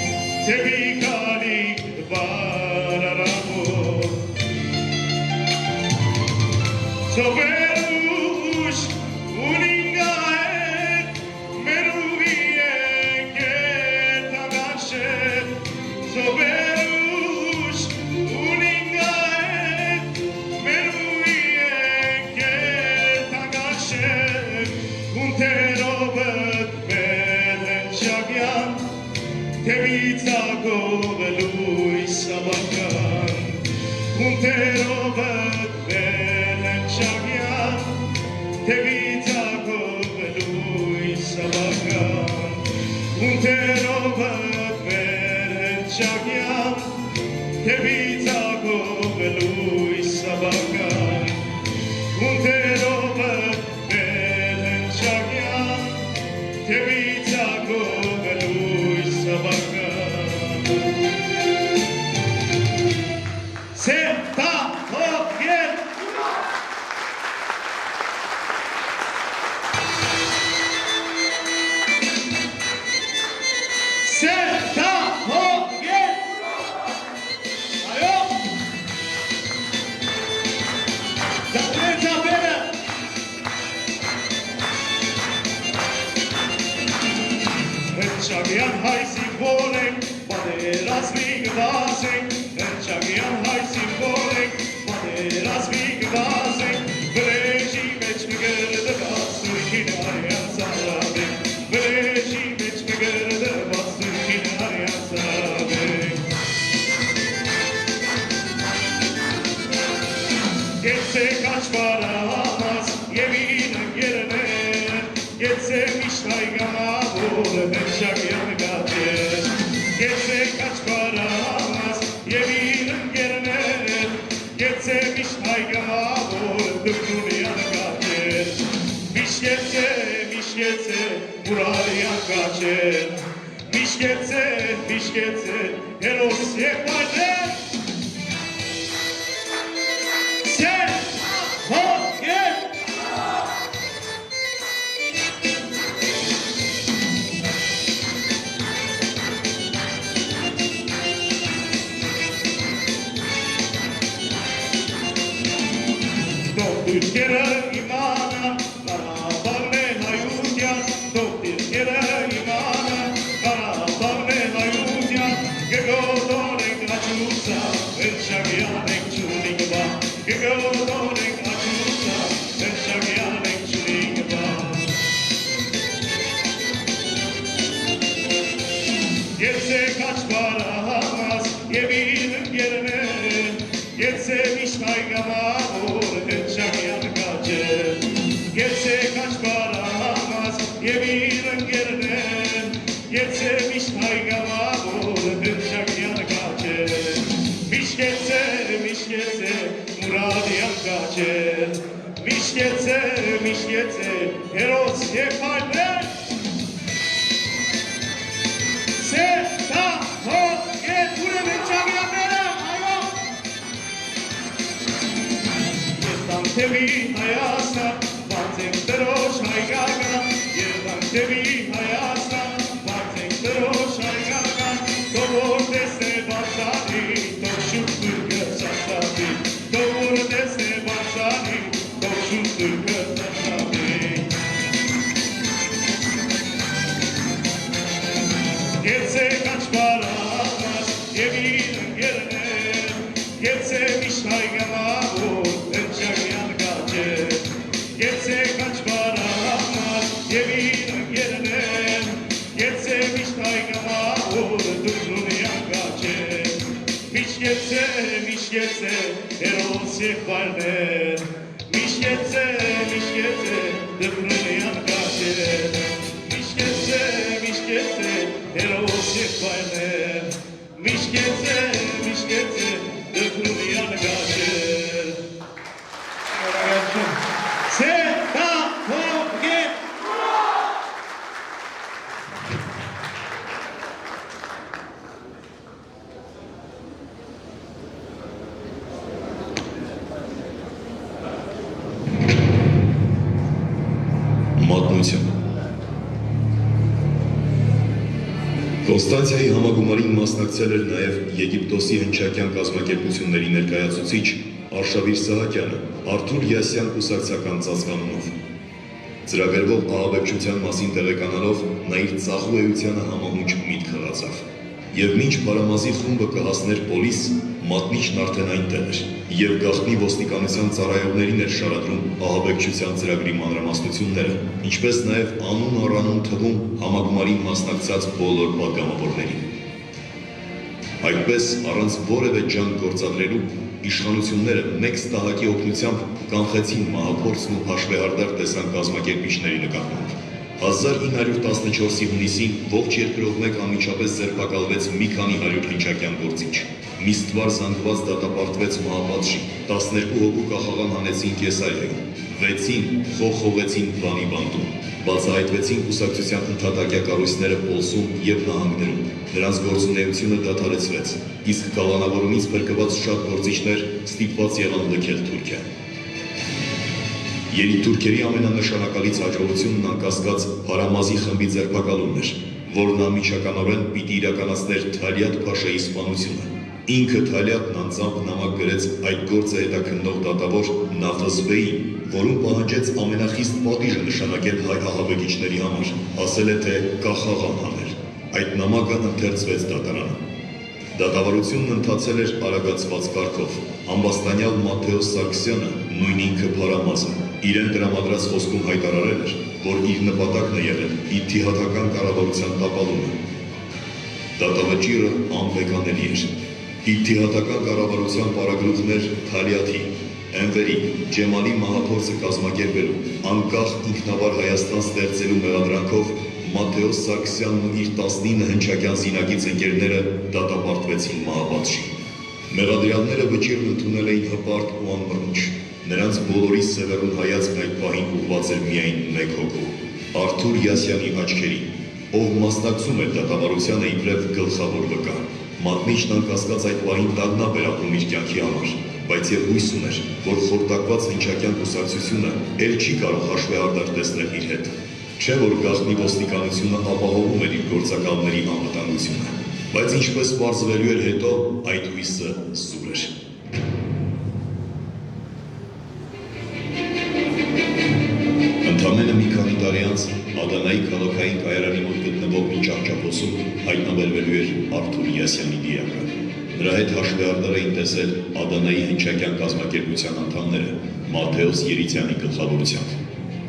դեպի գալիք վարարավոր Ծովերուշ ունինգայր մերուղի եկել տանաշել Ծովերուշ ունինգայր մերուղի եկել տանաշել Ունտերով ըտվել են շագյան Թևիցագով լույս ավական Ունտերով ըտվել են շագյան Թևիցագով լույս ավական Ունտերով ըտվել են շագյան Թևիցագով լույս ավական Ունտերով ըտվել են շագյան Թևիցագով լույս ավական Սերտա հոգեր Սերտա հոգեր Այո Դապեր դապերը Հնչագյան հայսի որենք Բադերազմի գվազենք Հնչագյան հայսի որենք Բադերազմի գվազենք Վրեժի մեջ մգրդված Սուրքին արյան սարավենք Վրեժի մեջ մգրդված Սուրքին արյան սարավենք Գեցեք աչվարամաս և իր ընգերներ Գեցեք միշտ հայգամավոր հնչագյան գատեր Գեցեք աչվարամաս և իր ընգերներ Գեցեք միշտ հայգամավոր դպնունյան գատեր Միշկեցե մուրալյան գաչեր Միշկեցե հերոս և պայներ Սեր հոգեր Դոկտիրկերը իմանա, Ղարաբաղն է հայության, Դոկտիրկերը իմանա, Ղարաբաղն է հայության, Գգոտոր ենք աչուսա, Հնչագյան ենք չունի գվա, Գգոտոր ենք աչուսա, Հնչագյան ենք չունի գվա Գեցեք աչվարահամաս և իր ընգերներ Գեցեք միշտ հայգամավոր հնչագյան գաչեր Գեցեք աչվարահամաս և իր ընգերներ Գեցեք միշտ հայգամավոր հնչագյան գաչեր Միշկեցե մուրադյան գաչեր Միշկեցե հերոս և պայներ Սերտա հոգեր ուրեմ հնչագյանները այո Երդանքևի Հայաստան վարձենք տրոշ հայգական Երդանքևի Հայաստան վարձենք տրոշ հայգական Թող որ տեսնե վարձանի թող շուտ դուրգը ծախտավի Թող որ տեսնե վարձանի թող շուտ դուրգը ծախտավի Գեցեք աչվարամաս և իր ընգերներ Գեցեք միշտ հայգամավոր հնչագյան գաչեր Գեցեք աչվարամաս և իր ընգերներ Գեցեք միշտ հայգամավոր դուրնունյան գաչեր Միշկեցե հերոս և պայներ Միշկեցե դուրնունյան գաչեր Միշկեցե հերոս և պայներ Միշկեցե դպրունյան գաչեր Սերտա հոգեր Կոնստանցիայի համագումարին մասնակցել էր նաև Եգիպտոսի հնչակյան կազմակերպությունների ներկայացուցիչ Արշավիր Սահակյանը, Արթուր Յասյան կուսակցական ծածկանունով։ Ծրագրվող ահաբեկչության մասին տեղեկանալով նա իր ծախու էությանը համահունչ միտք հղացավ։ Եվ մինչ Փարամազի խումբը կհասներ պոլիս, մատնիչն արդեն այնտեղ էր, և գաղտնի ոստիկանության ծառայողներին էր շարադրում ահաբեկչության ծրագրի մանրամասնությունները, ինչպես նաև անուն առանուն թվում համագումարին մասնակցած բոլոր պատգամավորներին։ Այդպես, առանց որևէ ջանք գործադրելու, իշխանությունները մեկ ստահակի օգնությամբ կանխեցին մահափորձն ու հաշվեհարդար տեսան կազմակերպիչների նկատմամբ։ 1914-ի հունիսին ողջ երկրով մեկ անմիջապես ձերբակալվեց մի քանի հարյուր հնչակյան գործիչ։ Մի ստվար զանգված դատապարտվեց Մահապատժի, 12 հոգու կախաղան հանեցին Կեսարիայում, 6-ին խոխովեցին բանի բանտում, բացահայտվեցին կուսակցության ընդհատակյա կառույցները Պոլսում և նահանգներում, նրանց գործունեությունը դադարեցվեց, իսկ կալանավորումից փրկված շատ գործիչներ ստիպված եղան լքել Թուրքիա։ Երիտթուրքերի ամենանշանակալից հաջողությունն անկասկած Փարամազի խմբի ձերբակալումն էր, որն անմիջականորեն պիտի իրականացներ Թալիատ Փաշայի սպանությունը։ Ինքը Թալիատն անձամբ նամակ գրեց այդ գործը հետաքննող դատավոր Նաֆզբեին, որում պահանջեց ամենախիստ պատիժը նշանակել հայ ահաբեկիչների համար, ասել է, թե կախաղան հանել։ Այդ նամակը ընթերցվեց դատարանում։ Դատավարությունն ընթացել էր արագացված կարգով։ Ամբաստանյալ Մատթեոս Սարգսյանը, նույն ինքը Փարամազը, իրեն տրամադրած խոսքում հայտարարել էր, որ իր նպատակն է եղել իթիհադական կառավարության տապալումը։ Դատավճիռը անվեկանելի էր։ Իթիհադական կառավարության պարագլուխներ Թալիաթի, Էնվերի, Ջեմալի մահափորձը կազմակերպելու, անկախ ինքնավար Հայաստան ստեղծելու մեղադրանքով Մատթեոս Սարգսյանն ու իր 19 հնչակյան զինակից ընկերները դատապարտվեցին Մահապատժի։ Մեղադրյալները վճիռն ընդունել էին հպարտ ու անմռունչ։ Նրանց բոլորի սևեռուն հայացքն այդ պահին ուղղված էր միայն մեկ հոգու՝ Արթուր Յասյանի աչքերին, ով մասնակցում էր դատավարությանը իբրև գլխավոր վկա։ Մատնիչն անկասկած այդ պահին տագնապ էր ապրում իր կյանքի համար, բայց և հույս ուներ, որ խորտակված հնչակյան կուսակցությունը էլ չի կարող հաշվեհարդար տեսնել իր հետ։ Չէ՞ որ գաղտնի ոստիկանությունը ապահովում էր իր գործակալների անվտանգությունը, բայց ինչպես պարզվելու էր հետո, այդ հույսը սուր էր։ Ընդամենը մի քանի տարի անց Ադանայի քաղաքային կայարանի մոտ գտնվող մի ճահճապոցում հայտնաբերվելու էր Արթուր Յասյանի դիակը։ Նրա հետ հաշվեհարդար էին տեսել Ադանայի հնչակյան կազմակերպության անդամները Մատթեոս Երիցյանի գլխավորությամբ։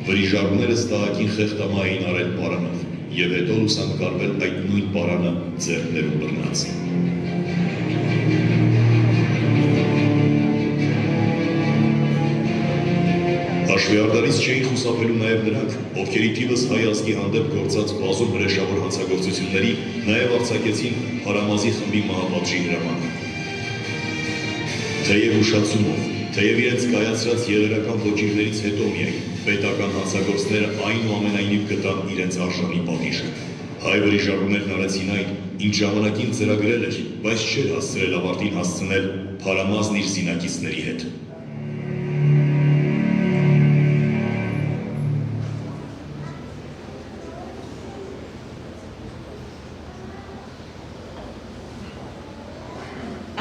Վրիժառուները ստահակին խեղդամահ էին արել պարանով և հետո լուսանկարվել այդ նույն պարանը ձեռքներում բռնած։ Հաշվեհարդարից չէին խուսափելու նաև նրանք, ովքեր ի թիվս հայ ազգի հանդեպ գործած բազում հրեշավոր հանցագործությունների նաև արձակեցին Փարամազի խմբի Մահապատժի հրամանը։ Թեև ուշացումով, թեև իրենց կայացրած եղերական ոճիրներից հետո միայն պետական հանցագործները այնուամենայնիվ գտան իրենց արժանի պատիժը։ Հայ վրիժառուներն արեցին այն, ինչ ժամանակին ծրագրել էր, բայց չէր հասցրել ավարտին հասցնել Փարամազն իր զինակիցների հետ։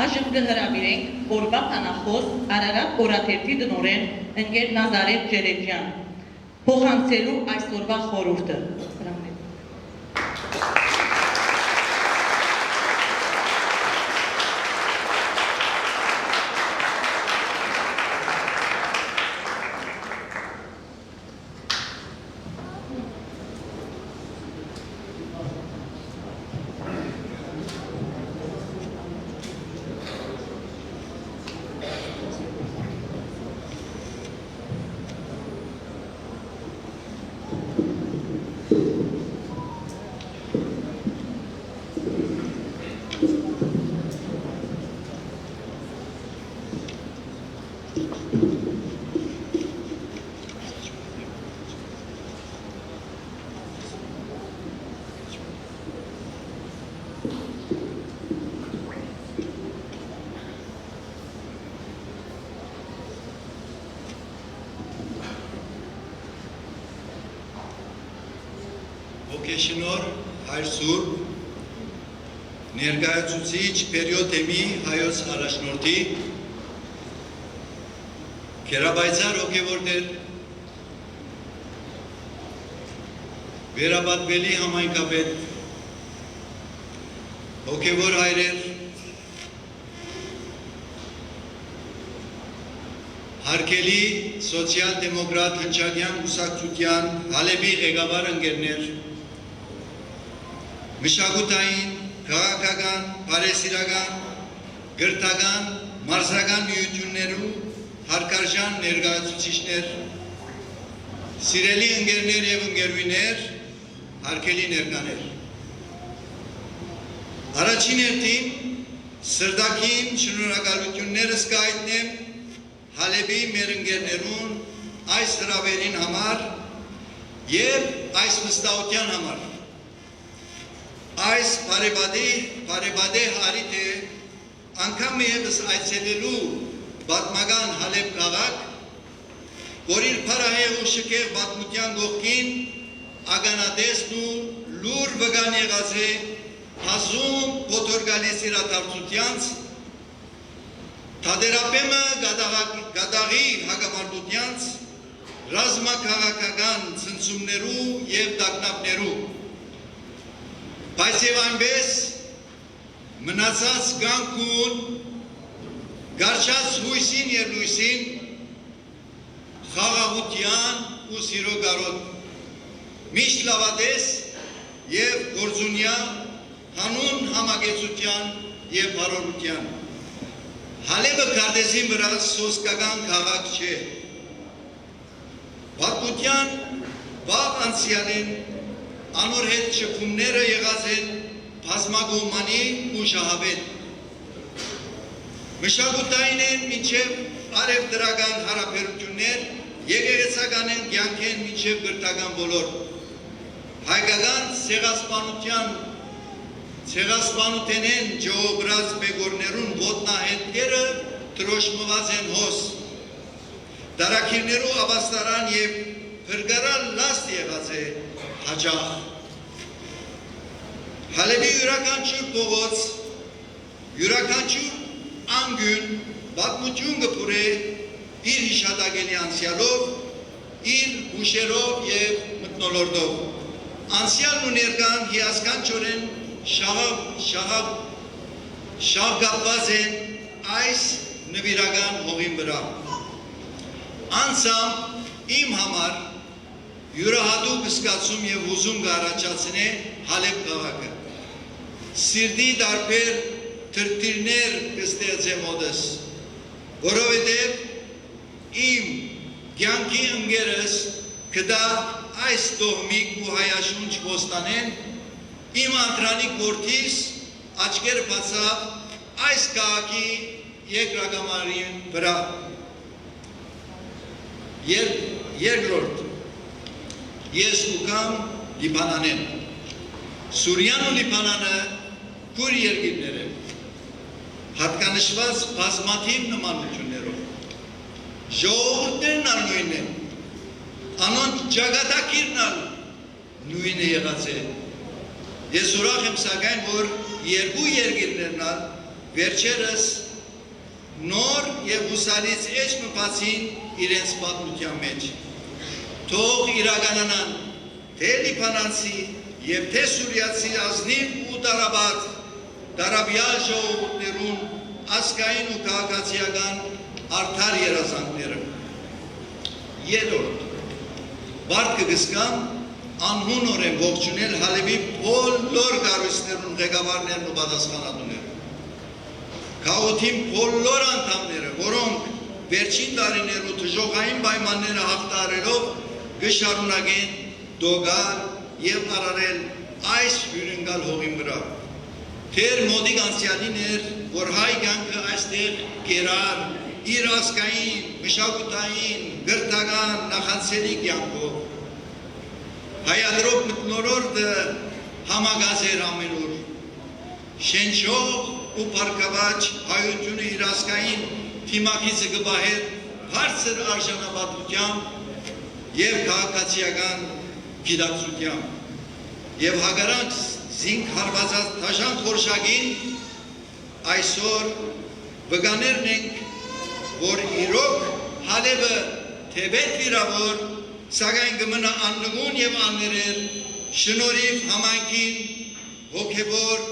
Այժմ կհրավիրենք օրվա փանախոս Արարատ օրաթերթի տնօրեն ընկեր Նազարեթ Ջերեջյան փոխանցելու այսօրվա խորհուրդը։ Ոգեշնոր Հայր Սուրբ ներկայացուցիչ Պերիոթեմի հայոց առաջնորդի, Քերաբայցար հոգևորներ, Վերաբատվելի համայնքապետ, հոգևոր հայրեր, հարգելի սոցիալ-դեմոկրատ հնչակյան կուսակցության Հալեբի ղեկավար ընկերներ, մշակութային, քաղաքական, բարեսիրական, գրթական, մարզական միություններու հարգարժան ներկայացուցիչներ, սիրելի ընկերներ եւ ընկերուհիներ, հարգելի ներկաներ։ Առաջին հերթին սրտակին շնորհակալություններս կհայտնեմ Հալեբի մեր ընկերներուն այս հրավերին համար եւ այս վստահության համար։ Այս բարեբադե հարիթ է անգամ եւս այցելելու պատմական Հալեբ քաղաք, որ իր փարահեղ ու շքեղ պատմության գողքին ագանադեսն ու լուր վգան եղած է հազում փոթորգալի սիրադարձությանց, թադերապեմը գադաղի հագամարտությանց, ռազմաքաղաքական ցնցումներու եւ տագնապներու, բայց եւ այնպես մնացած գանքուն գարշած հույսին եւ լույսին խաղաղության ու սիրո գարոտ միշտ լավադես եւ գործունյա հանուն համագեցության եւ բարօրության Հալեբը Քարտեզի վրա սոսկական քաղաք չէ պատմության վաղ անցյալին անոր հետ շփումները եղած են բազմագոմանի ու շահավետ մշակութային են մինչև արևտրական հարաբերություններ եկեղեցական են կյանք են մինչև գրթական ոլորտ հայկական ցեղասպանութենեն ջողրած բեգորներուն ոտնահետքերը տրոշմված են հոս դարակիրներու ավաստարան եւ փրկարան լաստ եղած է հաջախ Հալեբի յուրաքանչյուր փողոց յուրաքանչյուր անգյուն պատմություն կփուրե իր հիշատակելի անցյալով, իր հուշերով եւ մթնոլորտով։ Անցյալն ու ներկան հիասքանչորեն շահգապված են այս նվիրական հողին վրա։ Անցամ իմ համար յուրահատուկ զգացում եւ հուզում կառաջացնե Հալեբ քաղաքը։ Սիրտի տարբեր թրթիրներ կստեղծեմ օդս, որովհետև իմ կյանքի ընկերս կդա այս տոհմիկ ու հայաշունչ ոստանեն, իմ անդրանիկ որդիս աչքերը բացավ այս քաղաքի երկրագամարի վրա։ Երկրորդ, ես ուկամ Լիբանանեն, Սուրիան ու Լիբանանը քուր երկիրներ են, հատկանշված բազմաթիվ նմանություններով, ժողովուրդներն ալ նույնն են, անոնց ճակատագիրն ալ նույնը եղած է։ Ես ուրախ եմ սակայն, որ երկու երկիրներն ալ վերջերս նոր եւ հուսալից էջ մտածին իրենց պատմության մեջ։ Թող իրականանան թե լիբանանցի եւ թե սուրիացի ազնիվ ու դարաբյալ ժողովուրդներուն ազգային ու քաղաքացիական արդար երազանքները։ Երրորդ, բարդ կգսկամ անհունորեն ողջունել Հալեբի բոլոր կառույցներուն ղեկավարներն ու պատասխանատուները։ Քաղաքին բոլոր անդամները, որոնք վերջին տարիներու դժոխային պայմանները հաղթահարելով կշարունակեն դոգալ եւ արարել այս հյուրընկալ հողին վրա։ Թեր մոդիկ անցյալին էր, որ հայ կյանքը այստեղ կերար իր ազգային, մշակութային, գրթական, նախանցելի կյանքով։ Հայադրով մթնոլորտը համագազ էր ամենուր։ Շենչող ու պարկավաճ հայությունը իր ազգային թիմակիցը կբահեր բարձր արժանապատվությամբ եւ քաղաքացիական գիտակցությամբ եւ հակառակ զինք հարվածած թաշան խորշագին այսօր վկաներն ենք, որ իրոք հալևը թեբետ վիրավոր, սակայն գմնա աննմուն և աններել, շնորհիվ համայնքին, հոգևոր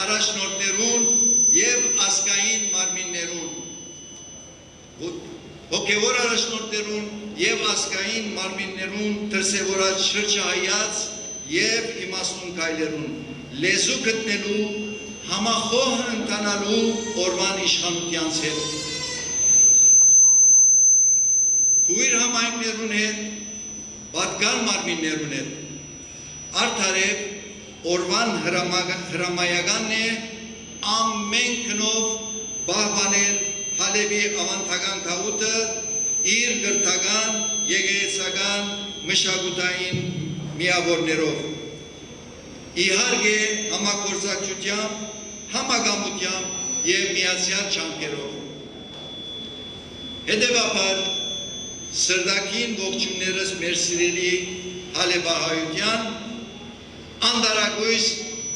առաջնորդներուն և ազգային մարմիններուն։ Հոգևոր առաջնորդներուն և ազգային մարմիններուն դրսևորած շրջահայաց և իմաստուն քայլերուն լեզու գտնելու, համախոհ ընթանալու օրվան իշխանությանց հետ։ Քույր համայնքներուն հետ, պատկան մարմիններուն հետ, արդարև օրվան հրամայականն է ամեն քնով բահբանել հալևի ավանդական գաղութը իր գրթական, եկեղեցական, մշակութային միավորներով։ Իհարկե համագործակցությամբ, համագամությամբ և միացյալ ջանքերով։ Հետևաբար սրտակին ողջույններս մեր սիրելի հալեբահայության անդարակույս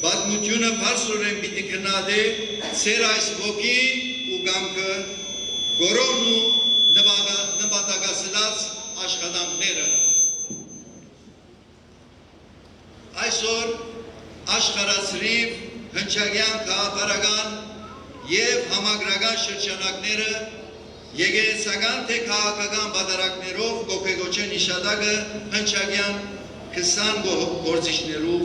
պատմությունը բարձրորեն պիտի քննադե ծեր այս ոգին ու կամքը գորովն ու նպատակասլաց աշխատանքները։ Այսօր աշխարհացրիվ հնչագյան քաղաքական և համագրական շրջանակները եկեղեցական թե քաղաքական բادرակներով կոկեգոչեն իշադակը հնչագյան 20 գործիչներու,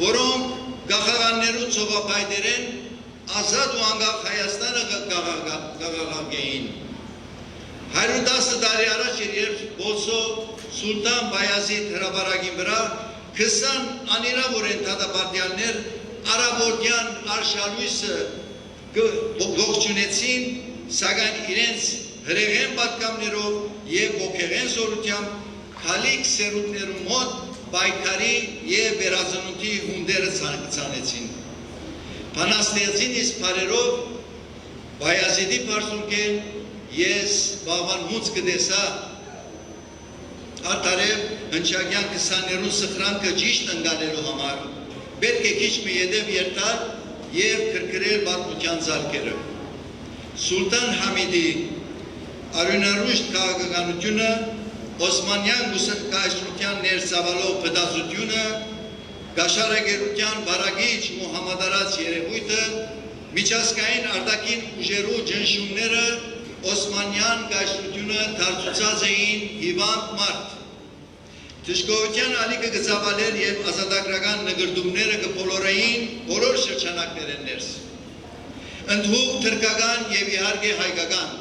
որոնք գաղաղաններու ծովափայտերեն ազատ ու անկախ Հայաստանը գաղաղագեին։ 110 տարի առաջ երբ Բոսո Սուլտան Բայազիդ հրապարակին վրա 20 անիրավորեն դատապարտյալներ արաբորդյան արշալույսը ողջունեցին, սակայն իրենց հրեղեն պատկամներով և ոգեղեն զորությամբ քալիք սերունդներու մոտ պայքարի և վերածնունդի հունդերը ցանեցին։ Բանաստեղծին իսկ բարերով Բայազիդի պարսունքեն ես բավան հունց կտեսա արդարև հնչագյան 20-ներուն սխրանքը ճիշտ ընկանելու համար պետք է քիչ մի ետև երթալ և կրկրել պատմության զալքերը։ Սուլտան Համիդի արյունարուշտ քաղաքականությունը, Օսմանյան գուսակայսրության ներծավալող բդազությունը, գաշարագերության վարագիչ Մուհամադարաց երևույթը, միջազգային արտաքին ուժերու ջնշումները Օսմանյան գայսրությունը դարձուցած էին հիվանդ մարդ։ Թշկողության ալիքը գծավալեր և ազատագրական նգրդումները կփոլորեին բոլոր շրջանակներեն ներս։ Ընդհուպ թրկական և իհարկե հայկական։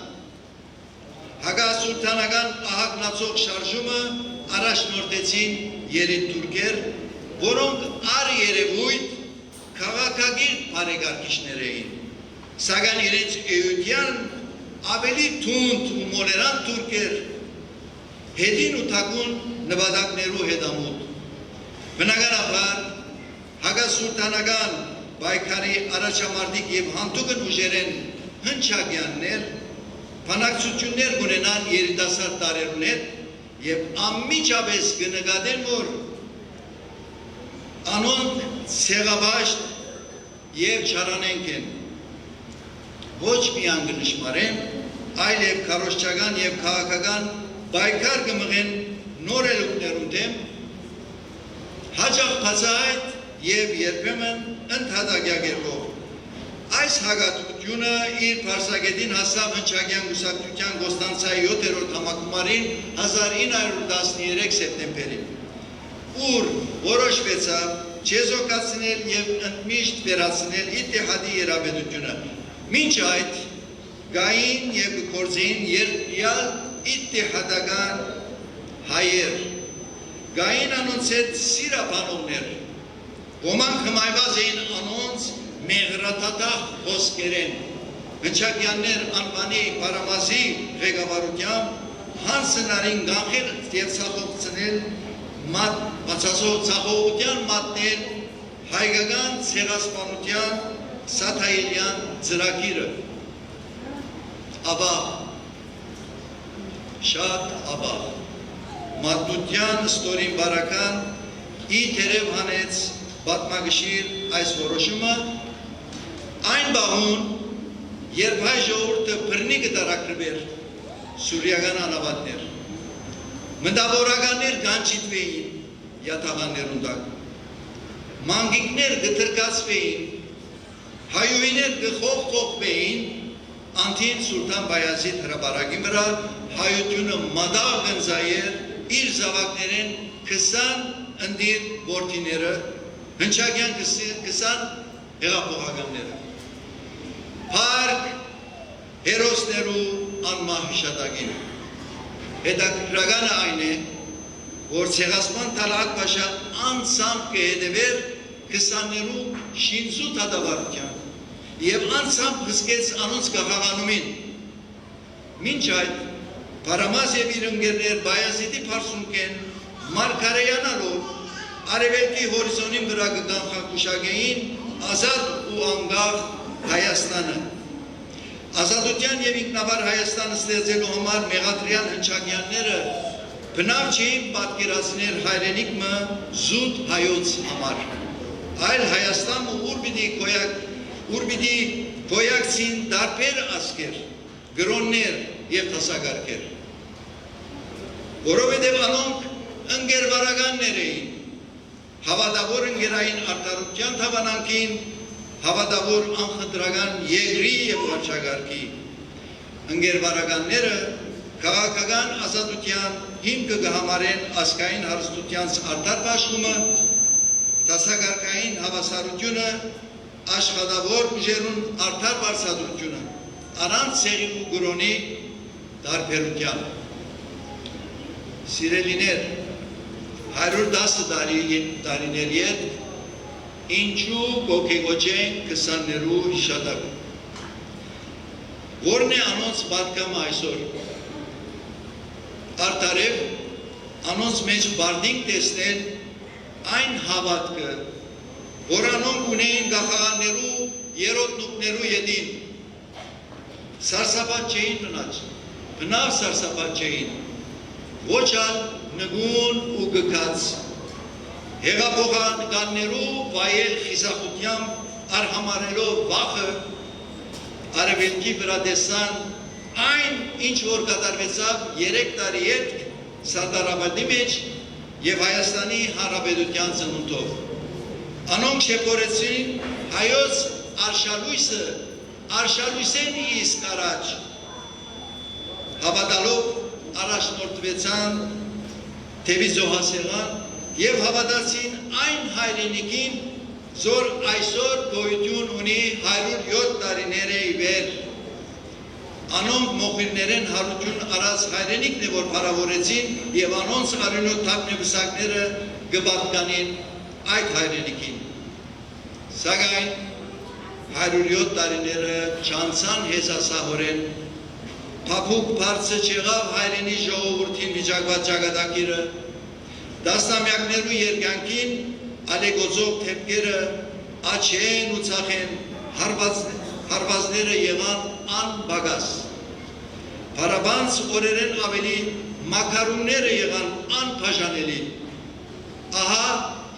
Հակասուլտանական ահագնացող շարժումը առաջնորդեցին երիտուրքեր, որոնք առ երևույթ քաղաքագիր բարեկարգիչներ էին, սակայն իրենց էության ավելի թունդ ու մոլերան թուրքեր, հետին ու թակուն նպատակներու հետամուտ։ Բնականաբար հակասուլտանական պայքարի առաջամարտիկ և հանդուգն ուժերեն հնչագյաններ բանակցություններ կունենան երիտասարդ տարերուն հետ և անմիջապես կնկատեն, որ անոնք ցեղաբաշտ և չարանենք են, ոչ միայն կնշմարեն, այլև քարոզչական և քաղաքական պայքար կմղեն նոր ելուքներուն դեմ, հաճախ բացահայտ և երբեմն ընդհատակյակերպով։ Այս հագատությունը իր փարսագետին հասավ հնչագյան գուսակցության Կոստանցայի 7-րդ համագումարին 1913 սեպտեմբերին, ուր որոշվեցավ չեզոքացնել և ընդմիշտ վերացնել Իթիհադի երաբեդությունը։ Մինչ այդ գային և կործեին երդյալ իթիհադական հայեր, գային անոնց հետ սիրաբանողներ, ոմանք հմայված էին անոնց մեղրատատախ խոսքերեն, հնչակյաններ անվանի պարամազի ղեկավարությամբ հանսնարին գանխել և ցախողցնել ցախողության մատնել հայկական ցեղասպանության սաթայելյան ծրագիրը։ Աբա, շատ աբա, մատնության ստորին բարական ի թերև հանեց պատմագշիր այս որոշումը այն բաղուն, երբ հայ ժողովուրդը բռնի կդարակրվեր սուրիական անավատներ, մտավորականներ կանչիտվեին յաթաղաններուն տակ, մանգիկներ գտրկացվեին, հայուհիներ գխողվեին, անթին Սուլթան Բայազիդ հրապարակի վրա հայությունը մադաղ գնձայեր իր զավակներեն 20 ընդիր որդիները, հնչակյան 20 հեղափոխականները, փառք հերոսներու անմահ հիշատակին։ Հետաքրքրականը այն է, որ Ցեղասպան Թալաղատ Փաշան անցամբ կհետևեր 20-ներու շինծու դատավարության եւ անցամբ հսկեց անոնց գաղաղանումին։ Մինչ այդ Փարամաս եւ իր ընկերներ Բայազիդի փարսունքեն մարգարեյանալով արևելքի հորիզոնին վրա կգանխակուշակեին ազատ ու անկախ Հայաստանը։ Ազատության եւ ինքնավար Հայաստանը ստեղծելու համար մեղադրյալ հնչակյանները բնավ չէին պատկերացնել հայրենիքը զուտ հայոց համար, այլ Հայաստանը ուր պիտի գոյակցին տարբեր ազգեր, գրոններ եւ դասակարգեր, որովհետեւ անոնք ընկերվարականներ էին, հավատավոր ընկերային արտարության թավանանքին, հավատավոր անխտրական եգրի եւ վարչագարկի, ընկերվարականները քաղաքական ազատության հիմքը կհամարեն ազգային հարստության արդար պաշտումը, դասակարգային հավասարությունը, աշխատավոր ուժերուն արդար բարձրացությունը, առանց ցեղի ու գրոնի տարբերության։ Սիրելիներ, 110 տարիների հետ ինչու կոգեգոճենք 20-ներու հիշատակը։ Որն է անոնց պատկամը այսօր։ Արդարև անոնց մեջ բարդինք տեսնել այն հավատքը, որ անոնք ունեին գաղաղաններու երոտնուկներու ետին, սարսափած չէին մնաց, բնավ սարսափած չէին, ոչ ալ նգուն ու գկած, հեղափոխականներու վայել խիզախությամբ արհամարելով վախը, արևելքի վրա տեսան այն, ինչ որ կատարվեցավ 3 տարի հետ Սարդարապետի մեջ եւ Հայաստանի Հանրապետության ծնունդով։ Անոնք շեփորեցին հայոց արշալույսը, արշալույսեն իսկ առաջ, հավատալով առաջնորդվեցան թևի զոհասեղան եւ հավատացին այն հայրենիքին, որ այսօր գոյություն ունի 107 տարիներ ի վեր։ Անոնք մոխիրներեն հարություն առած հայրենիքն է, որ փառավորեցին եւ անոնց արյունոտ թափնեվսակները գպատկանին այդ հայրենիքին։ Սակայն 107 տարիները չանցան հեզասահորեն, փափուկ բարձը չեղավ հայրենի ժողովրդին վիճակված ճակատագիրը, դասնամյակներու երկանքին ալեգոծող թեփքերը աչեն ու ցախեն, հարվածները եղան անբագաս, փարաբանց օրերեն ավելի մակարումները եղան անբաժանելի, ահա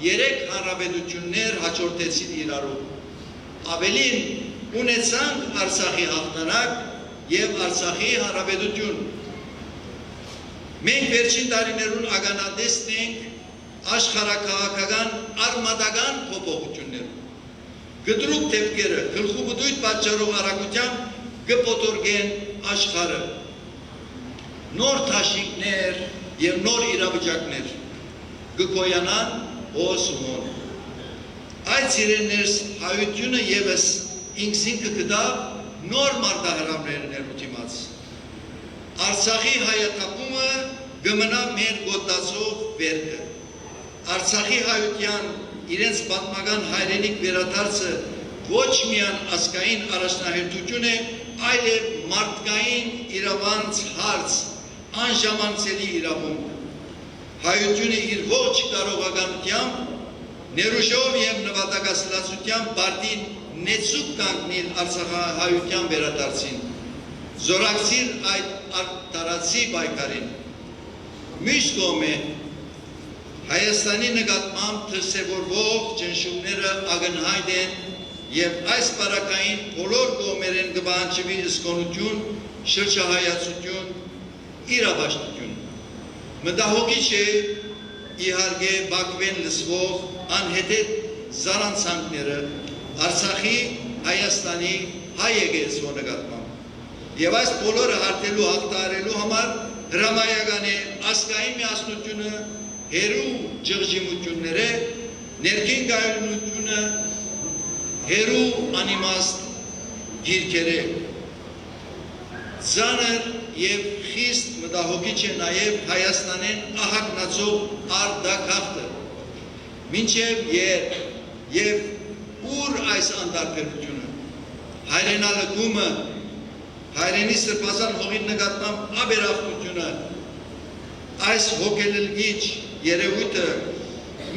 3 հանրապետություններ հաջորդեցին իրարու, ավելին ունեցանք Արցախի հաղթանակ եւ Արցախի հանրապետություն։ Մենք վերջին տարիներուն ականատեսն ենք աշխարհակաղակական արմատական փոփոխություններ։ Գտրուկ թեփքերը գլխուբդույթ պատճառով արագությամբ կպոտորգեն աշխարհը։ Նոր թաշիկներ եւ նոր իրավիճակներ կգոյանան ոսումոն։ Այդ սիրելիներս հայությունը եւս ինքսին կգտա նոր մարտահրավերներ ներուտիմաց։ Արցախի հայաթափումը գմնա մեր գոտացող վերքը։ Արցախի հայության իրենց պատմական հայրենիք վերադարձը ոչ միայն ազգային առաջնահերթություն է, այլև մարդկային իրավանց հարց, անժամանցելի իրավունք։ Հայությունը իր ողջ կարողականությամբ, ներուժով եւ նվատակասլացությամբ բարտին նեցուկ կանգնին Արցախահայության վերադարձին, զորակցիր այդ տարածի պայքարին։ Մյուս կողմը Հայաստանի նկատմամբ դրսևորվող ճնշումները ակնհայտ են եւ այս բարակային բոլոր կողմերեն կբանջվի զգոնություն, շրջահայացություն, իրավաշտություն։ Մտահոգիչ է իհարկե Բաքվեն լսվող անհետեթ զառանցանքները Արցախի, Հայաստանի հայ եկեղեցու նկատմամբ։ Եվ այս բոլորը հարթելու հաղթահարելու համար հրամայական է ազգային միասնությունը, հերու ջղջիմությունները, ներքին կայունությունը, հերու անիմաստ գիրքերը։ Ծանր և խիստ մտահոգիչ է նաև Հայաստանեն ահագնացող արտագաղթը։ Մինչև և ուր այս անդարբերությունը, հայրենալկումը, հայրենի սրբազան հողի նկատմամբ աբերախտությունը, այս հոգելելգիչ երևույթը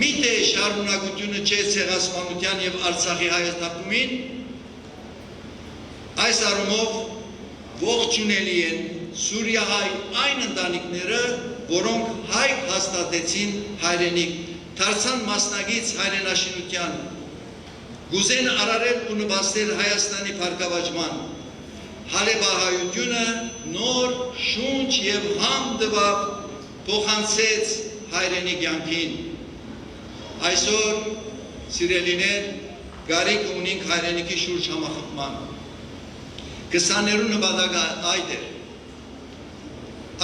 միթե շարունակությունը չէ ցեղասպանության և Արցախի հայաստապումին, այս առումով ողջունելի են Սուրիահայ այն ընտանիքները, որոնք հայ հաստատեցին հայրենիք, դարձան մասնագից հայրենաշինության, գուզեն արարել ու նպաստել Հայաստանի փառքավաճման, հալեբահայությունը նոր շունչ և համ տվավ փոխանցեց հայրենի կյանքին։ Այսօր, սիրելիներ, գարիք ունենք հայրենիքի շուրջ համախմբման։ 20-րու նպատակը այդ էր։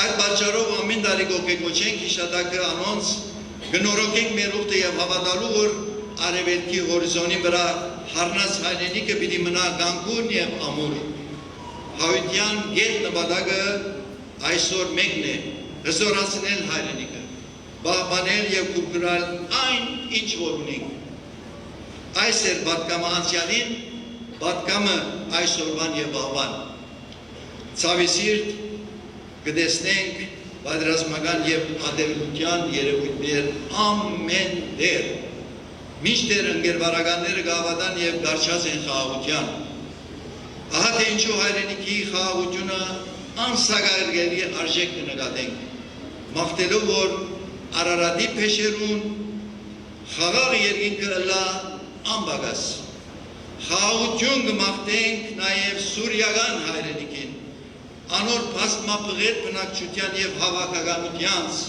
Այդ պատճառով ամեն տարի կոգեկոչենք հիշատակը անոնց, գնորոգենք մեր ուխտը և հավատալու, որ արևելքի հորիզոնի վրա հառնած հայրենիքը պիտի մնա կանգուն և ամուր։ Հայության գետ նպատակը այսօր մեկն է, հզորացնել հայրենիքը, պահպանել և կուլտուրալ այն, ինչ որ ունենք։ Այս էր պատկամը անցյալին, պատկամը այսօրվան և վաղվան։ Ցավի սիրտ կտեսնենք պատերազմական և ատելության երևույթներ ամեն տեղ։ Մինչդեռ ընկերվարականները կհավատան և դարձած են խաղաղության։ Ահա թե ինչու հայրենիքի խաղաղությունը անսակարկելի արժեք կնկատենք, մաղթելով, որ Արարատի փեշերուն խաղաղ երկինքը ըլլա անպակաս։ Խաղաղություն կմաղթենք նաև սուրիական հայրենիքին, անոր բազմապղետ բնակչության և հավաքականությանց,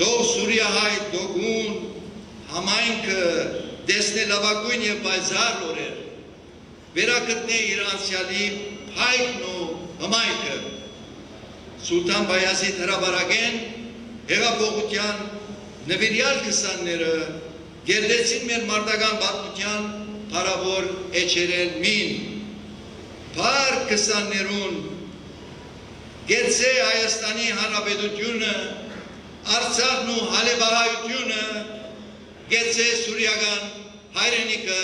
թող Սուրիահայ դոգուն համայնքը տեսնե լավագույն և պայծառ օրեր, վերակտնե իր անցյալի փայքն ու հմայքը, Սուլթան Բայազիդ հրապարակեն հեղափոխության նվիրյալ քսանները գերդեցին մեր մարտական պատմության փառավոր էջերեն մին, փառ քսաններուն, գեցե Հայաստանի Հանրապետությունը, Արցախն ու հալեբահայությունը, գեցե սուրիական հայրենիքը,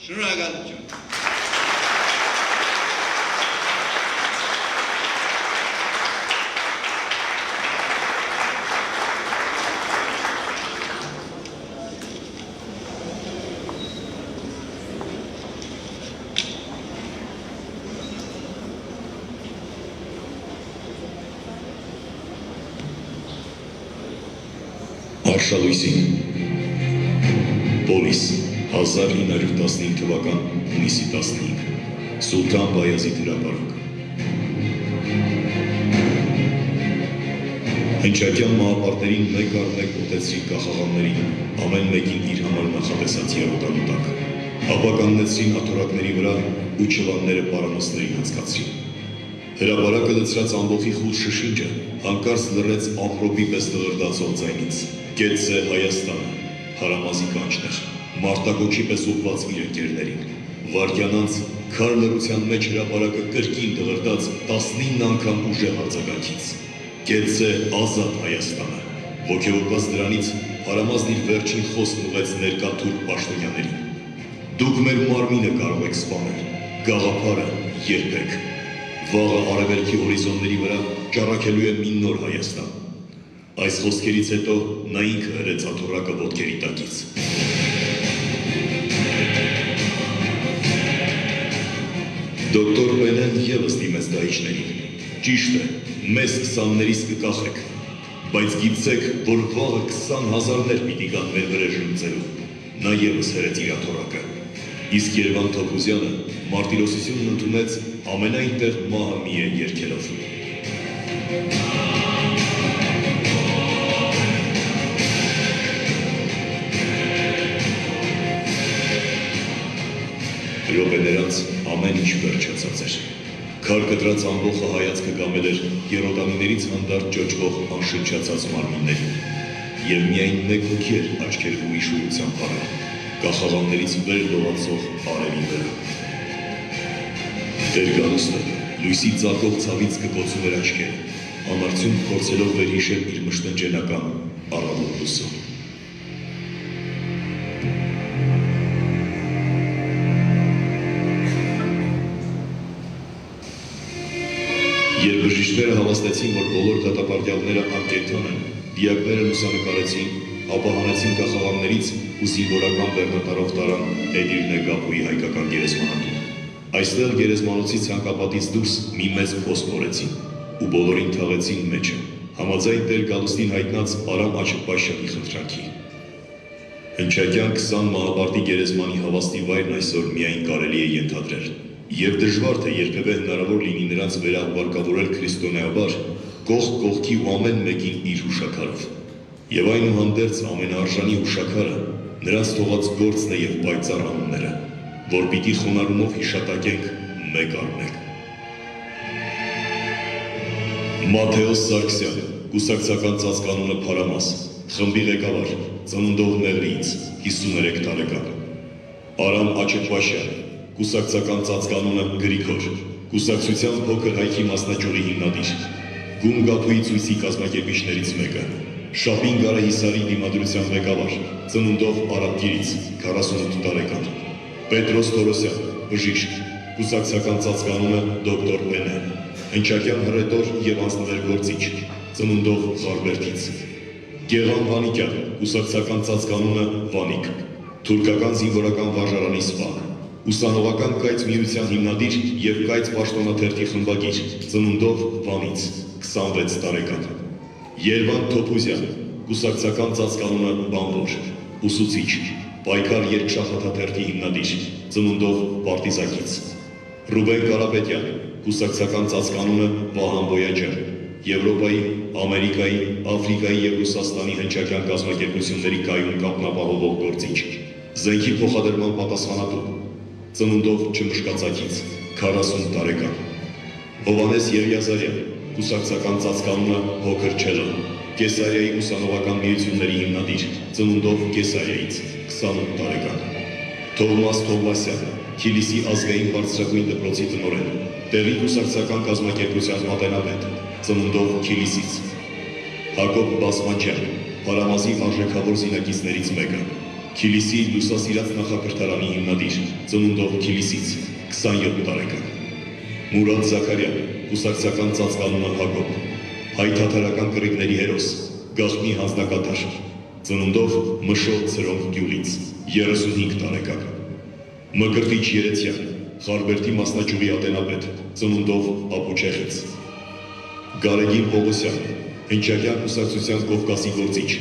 շնորհակալություն։ Արշալույսին Պոլիս 1915 թվական հունիսի 15 Սուլթան Բայազիդ հրապարակ Հնչակյան մահապարտերին մեկ առ մեկ ուտեցրին կախաղաններին, ամեն մեկին իր համար նախատեսած եղոտանու տակ, ապա կանգնեցրին աթոռակների վրա ու չվանները պարանոցներին անցկացրին։ Հրապարակը լցրած ամբոխի խուլ շշինջը հանկարծ լռեց ամպրոպի պես դղրդացող ձայնից։ Գեցե Հայաստանը, հարամազի կանչներ, մարտակոչի պես ուղված իր ընկերներին, վարկյանանց քար լռության մեջ հրապարակը կրկին դղրդաց 19 անգամ ուժեղ արձագանքից։ Գեցե ազատ Հայաստանը, ոգևորված դրանից հարամազն իր վերջին խոսքն ուղեց ներկա թուրք պաշտոնյաներին։ Դուք մեր մարմինը կարող եք սպանել, գաղափարը երբեք։ Վաղը արևելքի հորիզոնների վրա ճառագելու է մի նոր Հայաստան։ Այս խոսքերից հետո նա ինքը հրեց աթոռակը ոտքերի տակից։ Դոկտոր Բենեն ևս դիմեց դահիճներին։ Ճիշտ է, մեզ 20-ներից կկախեք։ բայց գիտեք, որ վաղը 20,000-ներ պիտի գան մեր վրեժ լուծելու։ Նա ևս հրեց իր աթոռակը։ Իսկ Երևան Թոփուզյանը մարտիրոսությունն ընդունեց ամենայն տեղ մահը մի է երգելով։ Րոպեներանց ամեն ինչ վերջացած էր։ Քար կտրած ամբողջը հայացքը կամել էր երոտանիներից հանդարտ ճոճվող անշնչացած մարմիններին։ Եվ միայն մեկ հոգի էր աչքերում իշուրությամբ հարել, կախաղաններից վեր լողացող արևի վրա։ Տեր գալուստը լույսի ծակող ցավից կկոցում էր աչքերը, ամարցյուն փորձելով վերհիշել իր մշտնջենական առավոտ լուսը։ Երբ բժիշկները հավաստեցին, որ բոլոր դատապարտյալները անկենդան են, դիակները լուսանկարեցին, ապա հանեցին կախաղաններից ու զինվորական բեռնատարով տարան Էդիր Նեգապուի հայկական գերեզմանատուն։ Այստեղ գերեզմանոցի ցանկապատից դուրս մի մեծ փոս փորեցին ու բոլորին թաղեցին մեջը, համաձայն Տեր Գալուստին հայտնած Արամ Աչկպաշյանի խնդրանքի։ Հնչակյան 20 մահապարտի գերեզմանի հավաստի վայրն այսօր միայն կարելի է ենթադրել։ Եվ դժվար թե երբևէ հնարավոր լինի նրանց վերահուարկավորել քրիստոնեաբար, կողք կողքի ու ամեն մեկին իր հուշաքարով։ Եվ այնուհանդերձ ամենաարժանի հուշաքարը նրանց թողած գործն է եւ պայծառ անունները, որ պիտի խոնարհումով հիշատակենք մեկ առ մեկ։ Մաթեոս Սարգսյան, կուսակցական ծածկանունը Փարամաս, խմբի ղեկավար, ծնունդով Մեղրիից, 53 տարեկան։ Արամ Աչկպաշյան, կուսակցական ծածկանունը Գրիգոր, կուսակցության փոքր հայքի մասնաճյուղի հիմնադիր, Գում Գաթուի ցույցի կազմակերպիչներից մեկը, Շապին Գարահիսարի դիմադրության ղեկավար, ծնունդով Արաբկիրից, 48 տարեկան, Պետրոս Թորոսյան, բժիշկ, կուսակցական ծածկանունը Դոկտոր Պենե, հնչակյան հռետոր եւ անձնվերգործիչ, ծնունդով Ղարբերդից, Գեղամ Վանիկյան, կուսակցական ծածկանունը Վանիկ, թուրքական զինվորական վարժարանի սպա, ուսանողական կայծ միության հիմնադիր եւ կայծ պաշտոնաթերթի խմբագիր, ծնունդով Վանից, 26 տարեկան, Երևան Թոփուզյան, կուսակցական ծածկանունը Բանվոր, ուսուցիչ, պայքար երկշախտաթերթի հիմնադիր, ծնունդով Պարտիզակից, Ռուբեն Կարապետյան, կուսակցական ծածկանունը Վահան Բոյաջյան, Եվրոպայի, Ամերիկայի, Աֆրիկայի եւ Ռուսաստանի հնչակյան կազմակերպությունների կայուն կապնապահովող գործիչ, զենքի փոխադրման պատասխանատու, ծնունդով Չմշկացակից, 40 տարեկան, Հովանես Եղիազարյան, կուսակցական ծածկանունը Հոքր Չելը, Կեսարիայի ուսանողական միությունների հիմնադիր, ծնունդով Կեսարիայից, 28 տարեկան, Թովմաս Թովմասյան, Քիլիսի ազգային բարձրագույն դպրոցի տնօրեն, տեղի կուսակցական կազմակերպության մատենապետ, ծնունդով Քիլիսից, Հակոբ Բասմանջյան, Փարամասի արժեքավոր զինակիցներից մեկը, Քիլիսի լուսասիրած նախակրթարանի հիմնադիր, ծնունդով Քիլիսից, 27 տարեկան, Մուրադ Զաքարյան, կուսակցական ծածկանունը Հակոբ, հայ-թաթարական կռիվների հերոս, գաղտնի հանձնակատար, ծնունդով Մշո Ցրոնք գյուղից, 35 տարեկան, Մկրտիչ Երեցյան, Ղարբերդի մասնաճյուղի ատենապետ, ծնունդով Ապուչեխից, Գարեգին Պողոսյան, հնչակյան կուսակցության Կովկասի գործիչ,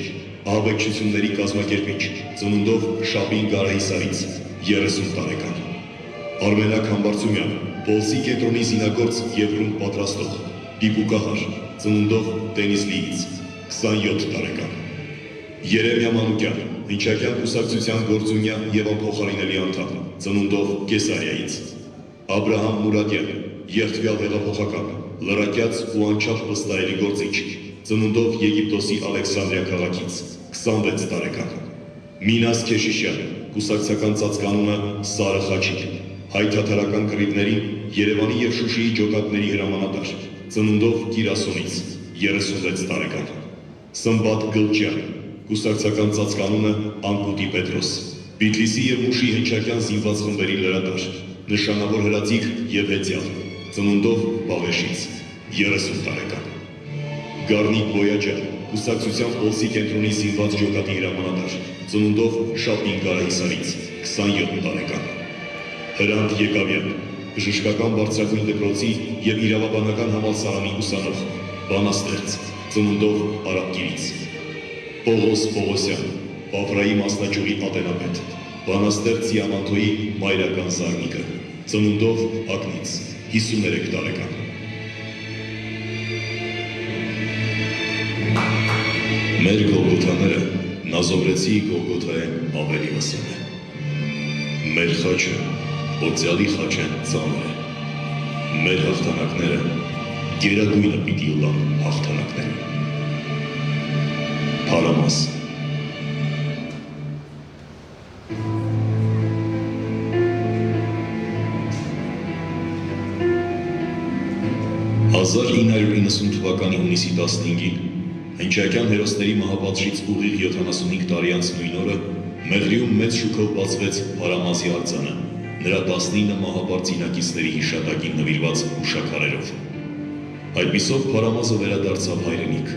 ահաբեկչությունների կազմակերպիչ, ծնունդով Շապին Գարահիսարից, 30 տարեկան, Արմենակ Համբարձումյան, Պոլսի կենտրոնի զինագործ եւ ռումբ պատրաստող, դիպուկահար, ծնունդով Տենիսլիից, 27 տարեկան, Երեմիա Մանուկյան, հնչակյան կուսակցության գործունյա եւ անփոխարինելի անդամ, ծնունդով Կեսարիայից, Աբրահամ Մուրադյան, երթվյալ հեղափոխական, լրակյաց ու անչափ վստահելի գործիչ, ծնունդով Եգիպտոսի Ալեքսանդրիա քաղաքից, 26 տարեկան, Մինաս Քեշիշյան, կուսակցական ծածկանունը Սարը Խաչիկ, հայ-թաթարական կռիվներին Երևանի եւ Շուշիի ջոկատների հրամանատար, ծնունդով Կիրասոնից, 36 տարեկան, Սմբատ Գլջյան, կուսակցական ծածկանունը Անկուտի Պետրոս, Բիթլիսի եւ Մուշի հնչակյան զինված խմբերի լրատար, նշանավոր հրաձիգ եւ հեծյալ, ծնունդով Բաղեշից, 30 տարեկան, Գառնիկ Բոյաջյան, կուսակցության Պոլսի կենտրոնի զինված ջոկատի հրամանատար, ծնունդով Շապին Գարահիսարից, 27 տարեկան, Հրանտ Եկավյան, բժշկական բարձրագույն դպրոցի եւ իրավաբանական համալսարանի ուսանող, բանաստեղծ, ծնունդով Արաբկիրից, Պողոս Պողոսյան, Բավրայի մասնաճյուղի ատենապետ, բանաստեղծ Զիամանթոյի մայրական զարմիկը, ծնունդով Ակնից, 53 տարեկան։ Մեր Գողգոթաները Նազովրեցի Գողգոթայեն ավելի վսեմ է։ Մեր խաչը օծյալի խաչեն ծանր է։ Մեր հաղթանակները գերագույնը պիտի ուլան հաղթանակները։ Փարամաս 1990 թվականի հունիսի 15-ին հնչակյան հերոսների մահապատժից ուղիղ 75 տարի անց նույն օրը Մեղրիում մեծ շուքով բացվեց Փարամազի արձանը, նրա 19 մահապարտ զինակիցների հիշատակին նվիրված հուշաքարերով։ Այդպիսով Փարամազը վերադարձավ հայրենիք,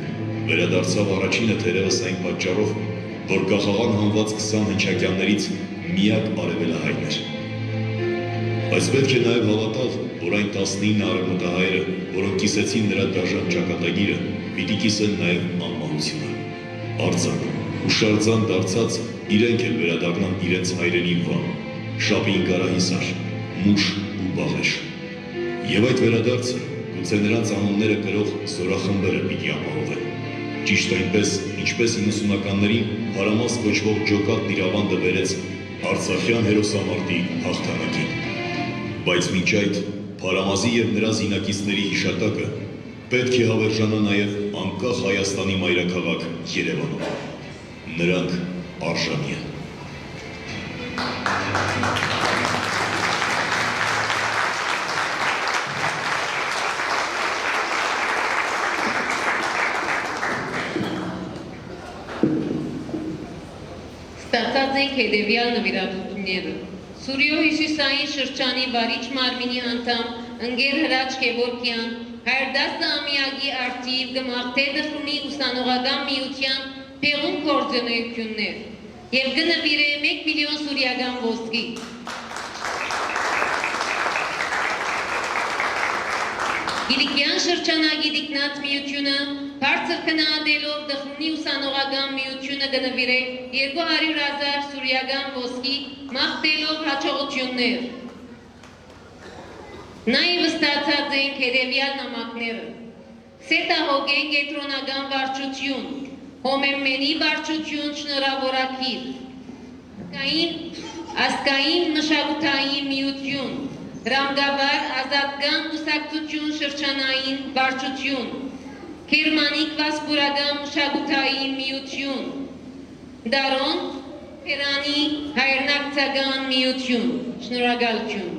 վերադարձավ առաջինը թերևս այն պատճառով, որ գախաղան հանված 20 հնչակյաններից միակ արևելահայրն էր։ Բայց պետք է նաև հավատալ, որ այն 19 արևմտահայերը, որոնք կիսեցին նրա դաժան ճակատագիրը, պիտի կիսեն նաև անմահությունը։ Արձան, հուշարձան դարձած, իրենք էլ վերադառնան իրենց հայրենի Վան, Շապին Կարահիսար, Մուշ ու Բաղեշ։ Եվ այդ վերադարձը գուցե նրանց անունները կրող զորախմբերը պիտի ապահովեն։ Ճիշտ այնպես, ինչպես 90-ականներին Փարամաս կոչվող ջոկատն իր ավանդը բերեց Արցախյան հերոսամարտի հաղթանակին։ Բայց մինչ այդ Փարամազի և նրա զինակիցների հիշատակը պետք է հավերժանա նաև անկախ Հայաստանի մայրաքաղաք Երևանում։ Նրանք արժանի են։ Ստացած ենք հետևյալ նվիրատվությունները։ Սուրիո հիշուսային շրջանի վարիչ մարմինի անդամ ընկեր Հրաչ Գևորգյան 110-ամյակի արդիվ գմաղթե դխրունի ուսանողական միության փեղուն գործունեություններ և գնվիրե 1 միլիոն սուրիական ոսկի։ Գիլիկյան շրջանագի դիկնած միությունը բարձր քննադելով դխրունի ուսանողական միությունը գնվիրե 200,000 սուրիական ոսկի մաղթելով հաջողություններ։ Նաև ստացած ենք հետևյալ նամակները. Սետահոգեն կենտրոնական վարչություն, Հոմեմմենի վարչություն շնորհավորակիր, ազգային մշակութային միություն, Ռամգավար ազատական կուսակցություն շրջանային վարչություն, Գերմանիկ վասպուրական մշակութային միություն, Դարոն Պերանի հայրենակցական միություն, շնորհակալություն։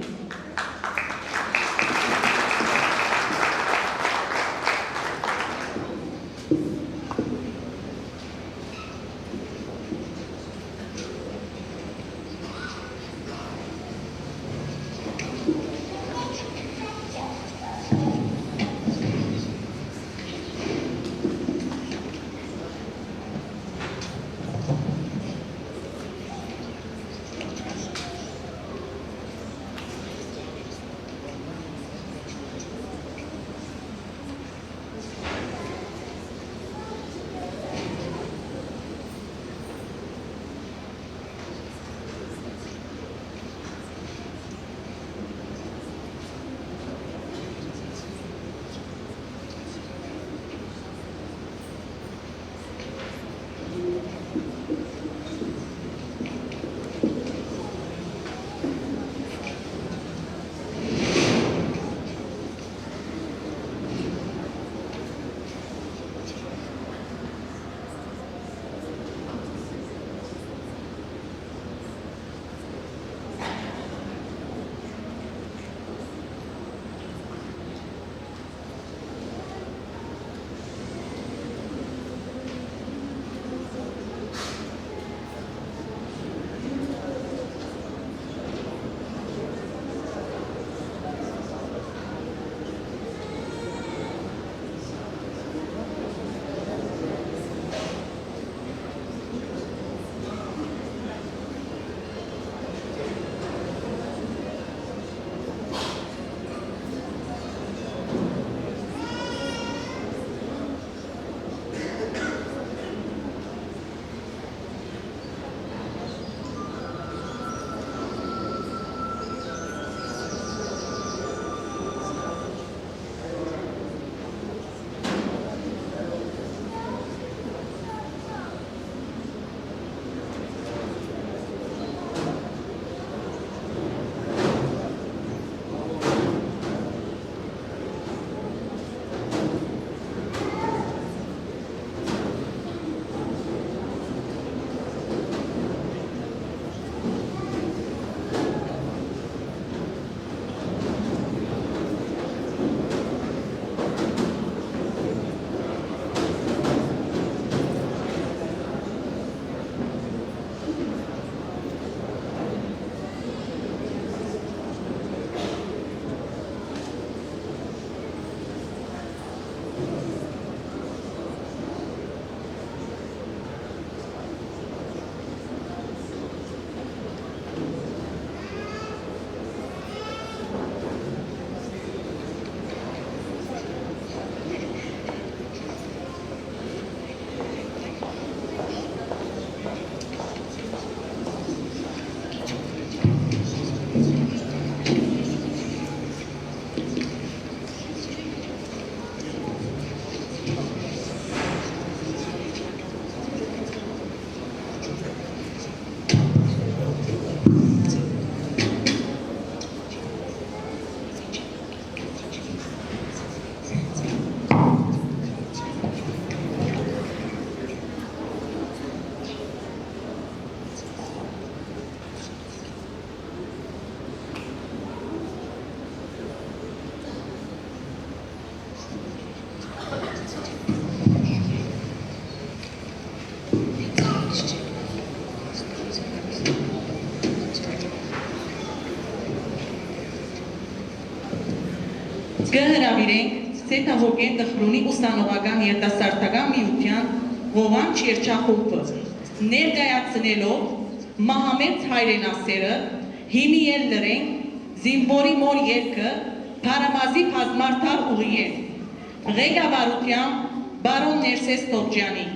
Կհրավիրենք Սետահոգեն Տխրունի ուսանողական երիտասարդական միության ղովանջ երջախումբը ներկայացնելով Մահամեդ հայրենասերը հիմիել լրենք զինվորի մոր երկը Փարամազի բազմարտար ուղիեն ղեկավարությամբ բարոն Ներսես Տորջյանի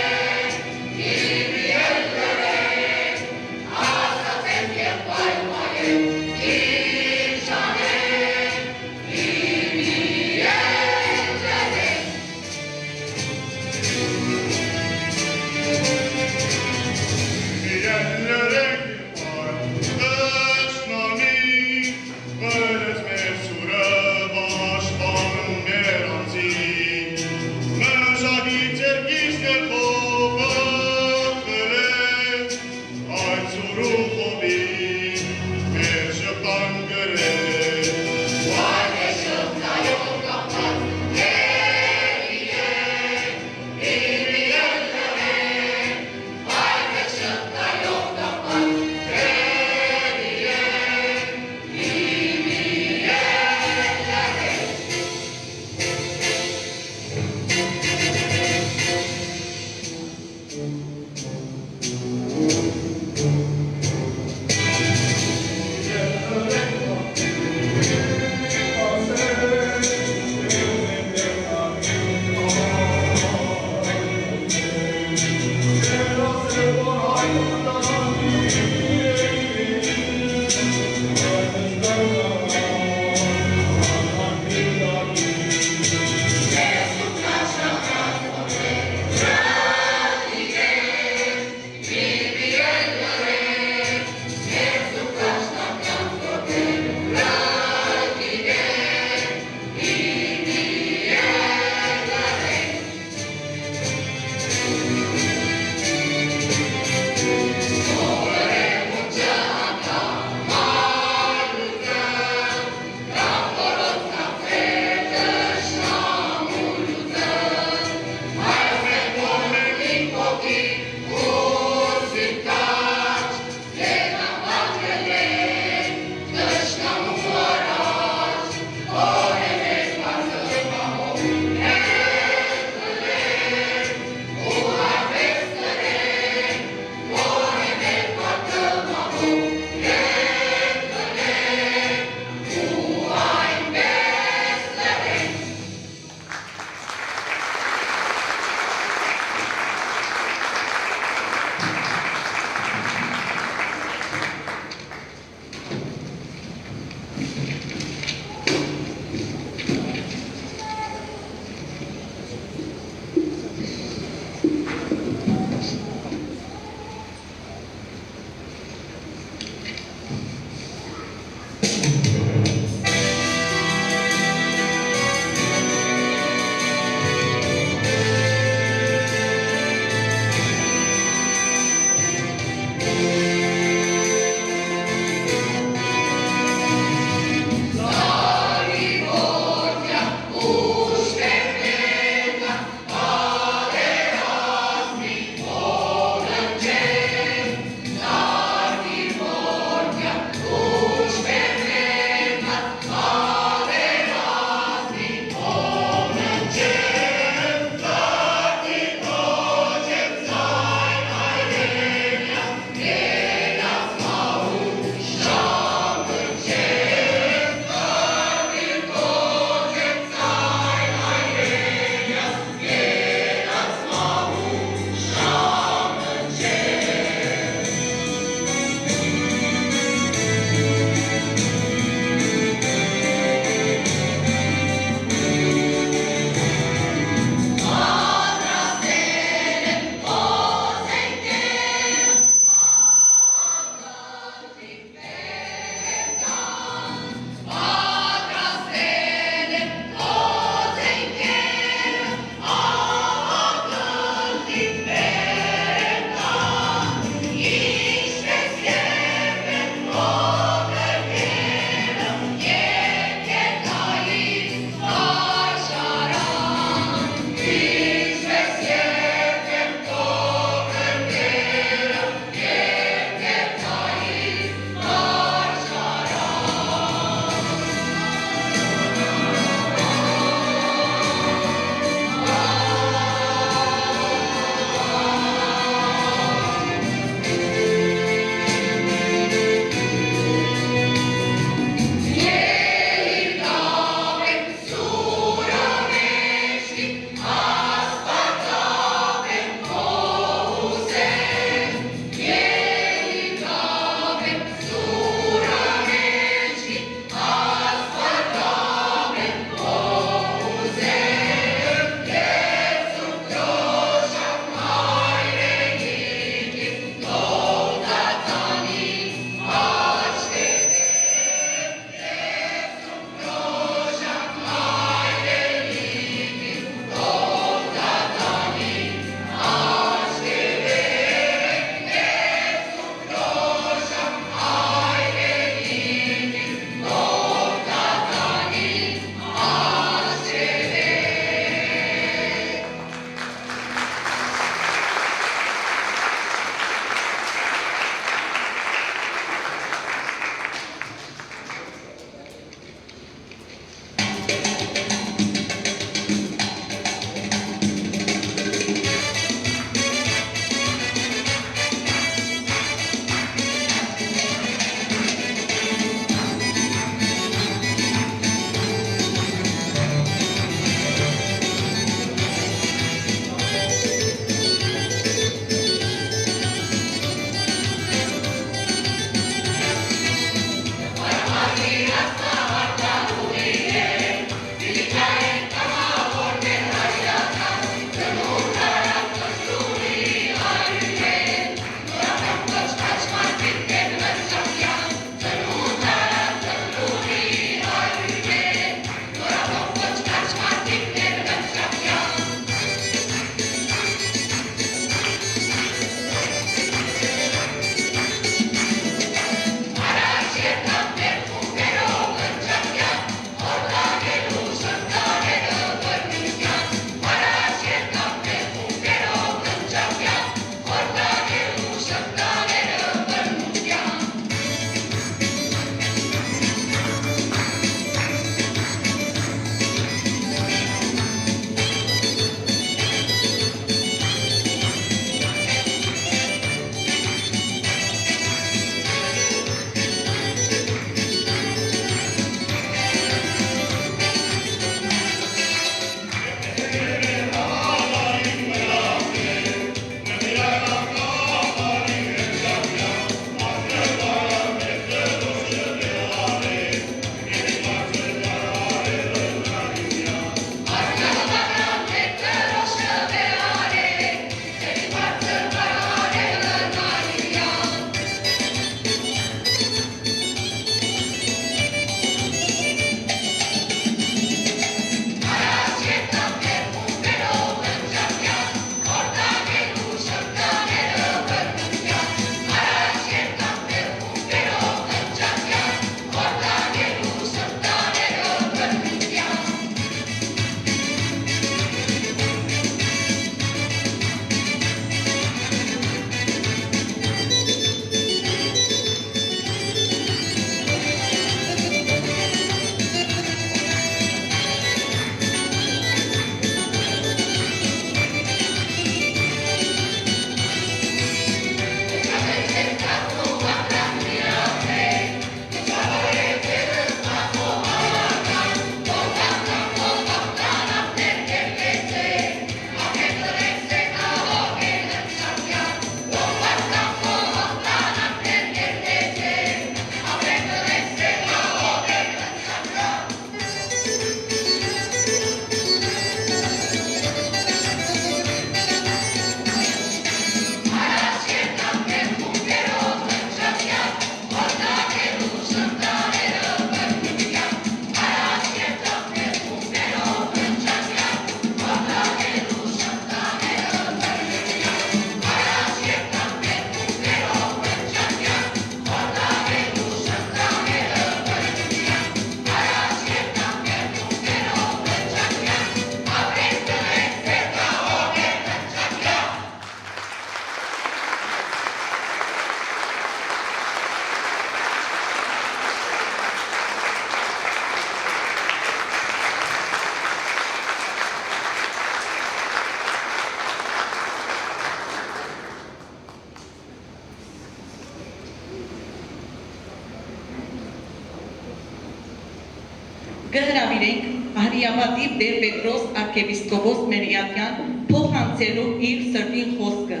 կհրավիրենք Արիավատիվ Տեր Պետրոս arczepiskopos Մերիատյան փոխանցելու իր սրտին խոսքը,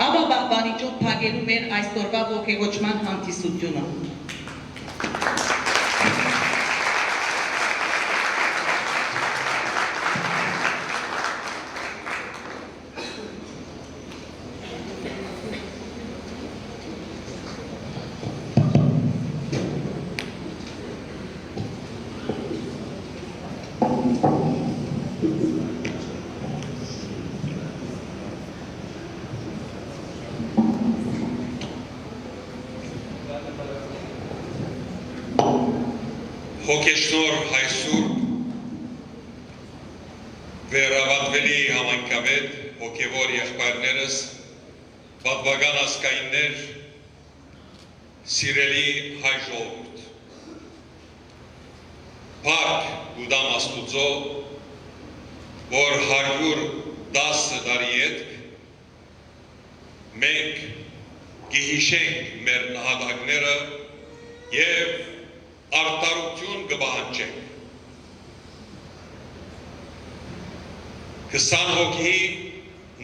ապա բաղբանիչով փակելու մեր այսօրվա ողջագործման հանդիսությունը։ Հոգեշնոր հայսուրբ վերավատվելի համայնքավետ հոգևոր եղբայրներս, պատվական ասկայիններ, սիրելի հայ ժողովուրդ։ Փառք ու դամ Աստուծո, որ 110 տարի հետք մենք կհիշենք մեր նահատակները եւ արտարություն կբահանջենք։ 20 հոգի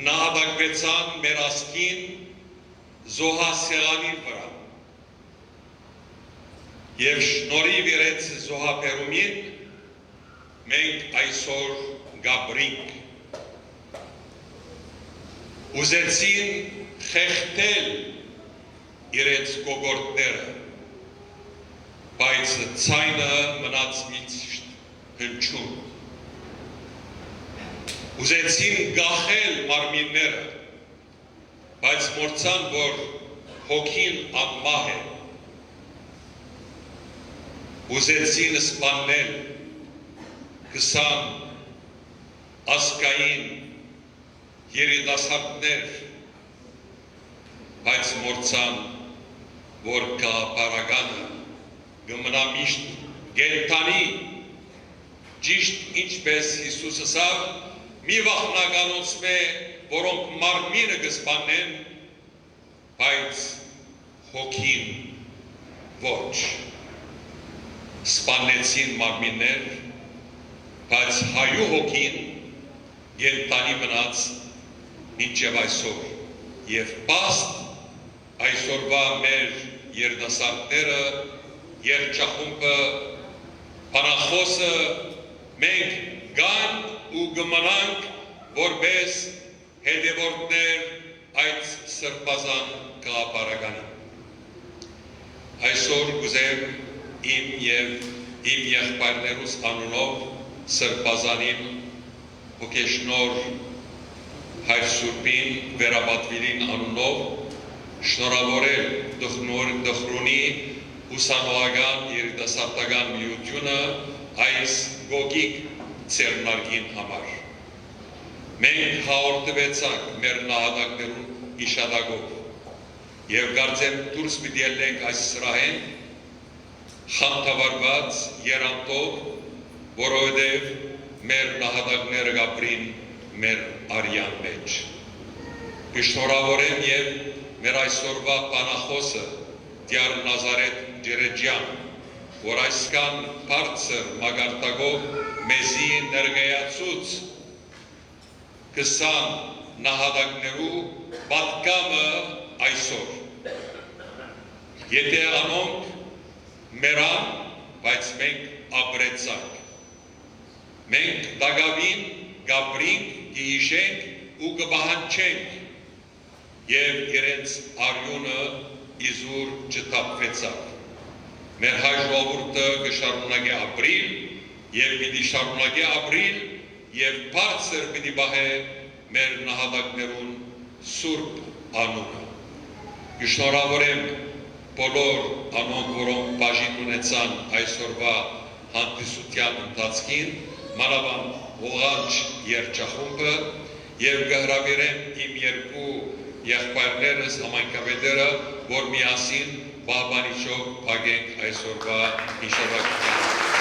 նահատակվեցան մեր ասկին զոհասեղանի վրա եւ շնորհիվ իրենց զոհաբերումին մենք այսօր գաբրինք ուզեցին խեղդել իրենց կողորտները, բայց ցայնը մնաց միշտ հնչում։ Ուզեցին գախել մարմինները, բայց մոռացան, որ հոգին անմահ է։ Ուզեցին սպանել 20 ազգային երիտասարդներ, բայց մոռացան, որ գաղափարականը գմնա միշտ գենթանի, ճիշտ ինչպես Հիսուսը ասավ, մի վախնականոց մե, որոնք մարմինը կսպանեն, բայց հոգին ոչ։ Սպանեցին մարմիններ, բայց հայու հոգին գենթանի մնաց մինչև այսօր, և պաստ այսօրվա մեր երիտասարդները, երջախումբը, բանախոսը, մենք գանք ու գմնանք որպես հետևորդներ այդ սրբազան գաղափարականի։ Այսօր կուզեմ իմ և իմ եղբայրներուս անունով սրբազանին հոգեշնոր Հայր Սուրբին վերապատվիլին անունով շնորհավորել Դխրունի ուսանողական երիտասարդական միությունը այս գոգիկ ցերնարգին համար։ Մենք հաղորդվեցանք մեր նահատակներուն իշադակով եւ կարծեմ դուրս պիտի ելնենք այս սրահեն խանդավառված երանտով, որովհետեւ մեր նահատակները գապրին մեր արյան մեջ։ Կշնորհավորեմ եւ մեր այսօրվա բանախոսը Տյար Նազարեթ Ջերեջյան, որ այսքան բարձր մագարտակով մեզի ներկայացուց 20 նահատակներու պատկամը այսօր։ Եթե անոնք մերան, բայց մենք ապրեցանք։ Մենք դագավին գաբրինք, կհիշենք ու կբահանջենք և իրենց արյունը իզուր չթափվեցավ։ Մեր հայ ժողովուրդը կշարունակի ապրիլ և պիտի շարունակի ապրիլ և բարձր պիտի բահե մեր նահատակներուն սուրբ անունը։ Կշնորհավորեմ բոլոր անոնք, որոնք բաժին ունեցան այսօրվա հանդիսության ընթացքին, մանավանդ ողջ երջախումբը և կհրավիրեմ իմ երկու եղբայրներս համայնքավետերը, որ միասին բաղբանիչով փակենք այսօրվա հիշատակությունը։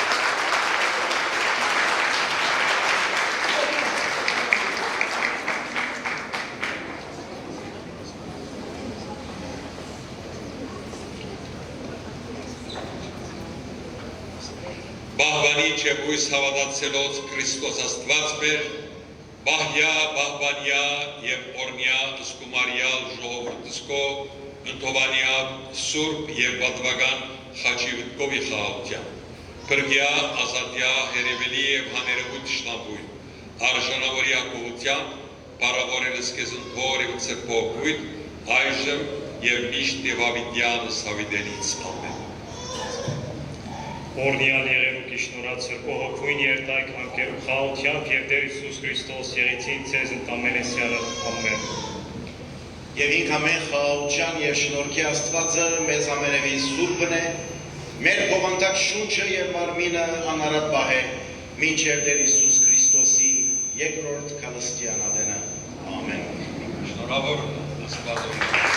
Բահբանիչ եւ հույս հավատացելոց Քրիստոս Աստված բեր, Բահյա, Բահբանյա եւ Օրնյա Սկումարյալ ժողովուրդսկո, Ընթովանյա, Սուրբ եւ Պատվական Խաչիվկովի խաղաղության, Կրգյա, Ազատյա, Հերևելի եւ Հաներևույթ շնամբույն, Արժանավորյա կողության, Պարավորելս կեզնթոր եւ ծրպողույթ, այժմ եւ միշտ եւ ավիդյանս հավիդենից ամեն։ Օրնյալ երևուկի շնորհացր կողոքույն երտայք հանկերու խաղությամբ եւ Տեր Հիսուս Քրիստոս եղեցին ցեզ ընտամենեսյանը ամեն։ Եվ ինք ամեն խաղաղության եւ շնորհքի Աստվածը մեզ ամենևին սուրբն է, մեր փոխանցած շունչը եւ մարմինը անարատ բահե, մինչեւ Տեր Հիսուս Քրիստոսի երկրորդ քալստյան ադենը։ Ամեն։ Շնորհավոր Աստված օրհնի։